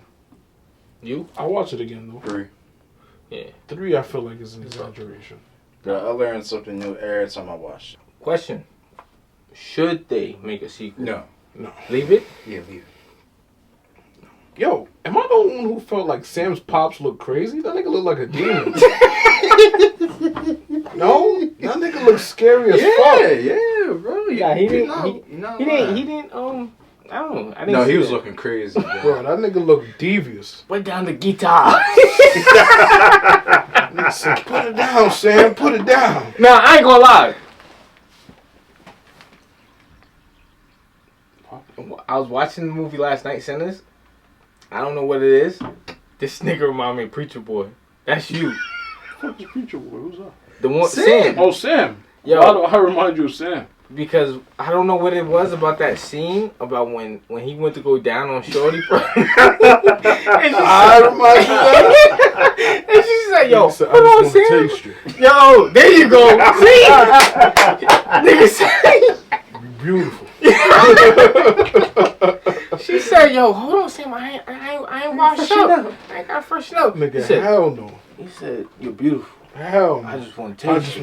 You? I watched it again though. 3. Yeah. 3, I feel like is an exaggeration. Bro, I learned something new every time I watch it. Question: should they make a sequel? No. Leave it? Yeah, leave it. Yo, am I the one who felt like Sam's pops looked crazy? That nigga looked like a demon. No? That nigga looked scary as fuck. Yeah, bro. Yeah, he didn't. I don't know. I didn't he was looking crazy, bro. That nigga looked devious. Put down the guitar. Nigga said, put it down, Sam. Put it down. Nah, I ain't gonna lie. I was watching the movie last night, Sinners. I don't know what it is. This nigga remind me of Preacher Boy. That's you. What's Preacher Boy? Who's that? The one Sam. Oh, Sam. Yo, why do I remind you of Sam? Because I don't know what it was about that scene about when he went to go down on Shorty. I remind you of that. And she said, "Yo, hold on, Sam. Yo, there you go. See, nigga said, beautiful." She said, "Yo, hold on, Sam. I ain't washed up. I ain't got freshen up." Nigga, said, hell no. He said, "You're beautiful." Hell no. I just want to taste you.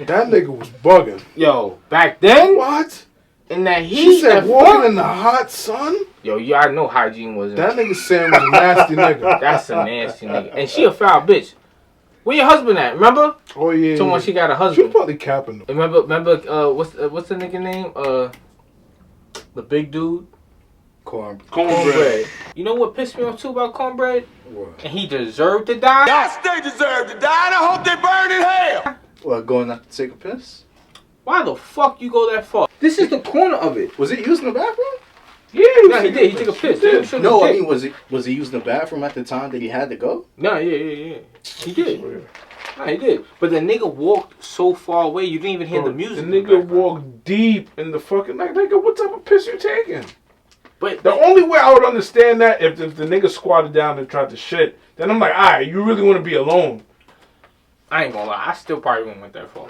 That nigga was bugging. Yo, back then? What? In that heat? She said walking in the hot sun? Yo, yeah, I know hygiene wasn't. That nigga Sam was a nasty nigga. That's a nasty nigga. And she a foul bitch. Where your husband at? Remember? Oh, yeah. Someone she got a husband. She was probably capping though. Remember, what's the nigga name? The big dude? Cornbread. You know what pissed me off too about Cornbread? What? And he deserved to die? Yes, they deserve to die, and I hope they burn in hell. What, going out to take a piss? Why the fuck you go that far? This is the corner of it. Was he using the bathroom? Yeah, he did. He took a piss. No, I mean, was he using the bathroom at the time that he had to go? No, yeah. He did. Nah, he did. But the nigga walked so far away, you didn't even hear the music. The nigga walked deep in the fucking... Like, nigga, what type of piss you taking? But the only way I would understand that if the nigga squatted down and tried to shit, then I'm like, alright, you really want to be alone. I ain't gonna lie, I still probably wouldn't went that far.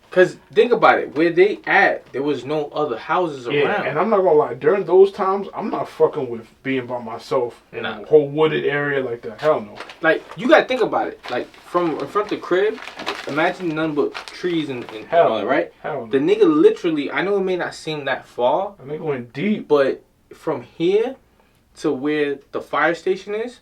Cause think about it, where they at, there was no other houses around. And I'm not gonna lie, during those times, I'm not fucking with being by myself in a whole wooded area like that. Hell no. Like, you gotta think about it. Like, from in front of the crib, imagine nothing but trees and all that, right? Hell no. The nigga literally, I know it may not seem that far. The nigga went deep. But from here to where the fire station is,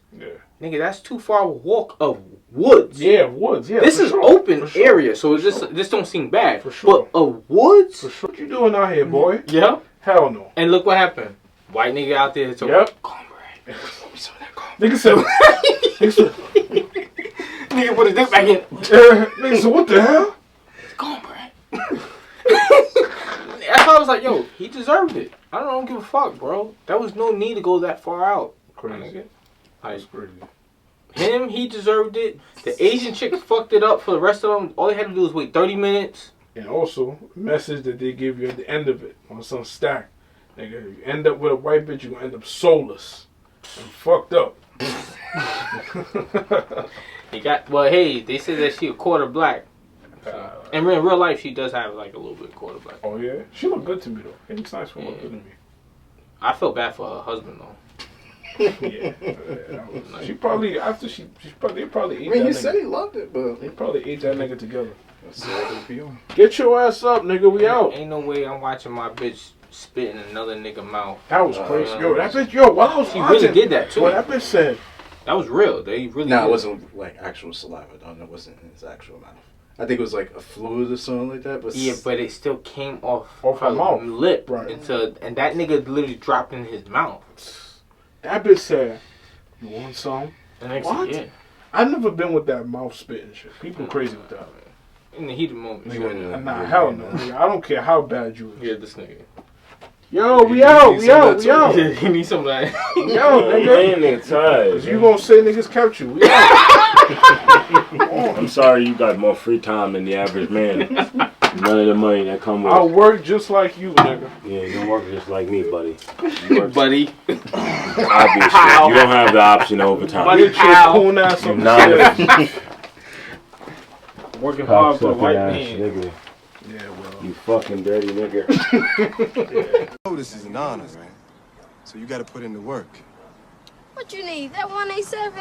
nigga, that's too far a walk of woods. Yeah, woods. Yeah, this is open area, so it's just this don't seem bad. For sure. But of woods. For sure. What you doing out here, boy? Yeah. Hell no. And look what happened. White nigga out there. Yep. Cornbread. Nigga said. Nigga put his dick back in. Nigga said, what the hell? Cornbread. That's why I was like, yo, he deserved it. I don't give a fuck, bro. There was no need to go that far out. Crazy. That's crazy. Him, he deserved it. The Asian chick fucked it up for the rest of them. All they had to do was wait 30 minutes. And also, message that they give you at the end of it on some stack. Nigga, if you end up with a white bitch, you're gonna end up soulless and fucked up. He got, well, hey, they said that she a quarter black. And in real life, she does have like a little bit quarter black. Oh, yeah? She look good to me, though. It's nice for look good to me. I feel bad for her husband, though. Yeah. She probably, after they probably ate that nigga. I mean, he said he loved it, but they probably ate that nigga together. Get your ass up, nigga. We out. Ain't no way I'm watching my bitch spit in another nigga mouth. That was crazy. Yo, that bitch, yo, while I was she watching, really did that, too. What that bitch said. That was real. They really No, did. it wasn't like actual saliva. No, it wasn't in his actual mouth. I think it was like a fluid or something like that. But yeah, but it still came off her mouth. lip. Right. And that nigga literally dropped in his mouth. That bitch said, you want some? What? Yeah. I've never been with that mouth spitting shit. People crazy with that. In the heat of the moment. Nah, hell no. Nigga. I don't care how bad you is. Yeah, this nigga. Yo, we out. You need some of that. Yo, nigga. Tired. You gonna say niggas kept you. We out. I'm sorry you got more free time than the average man. None of the money that come with. I work just like you, nigga. Yeah, you don't work just like me, buddy. Buddy. Obviously, you don't have the option of overtime. Buddy, cool ass You're on not working hard for the white man. Nigga. Yeah, well. You fucking dirty nigga. know this is an honor, right? So you gotta put in the work. What you need? That 187?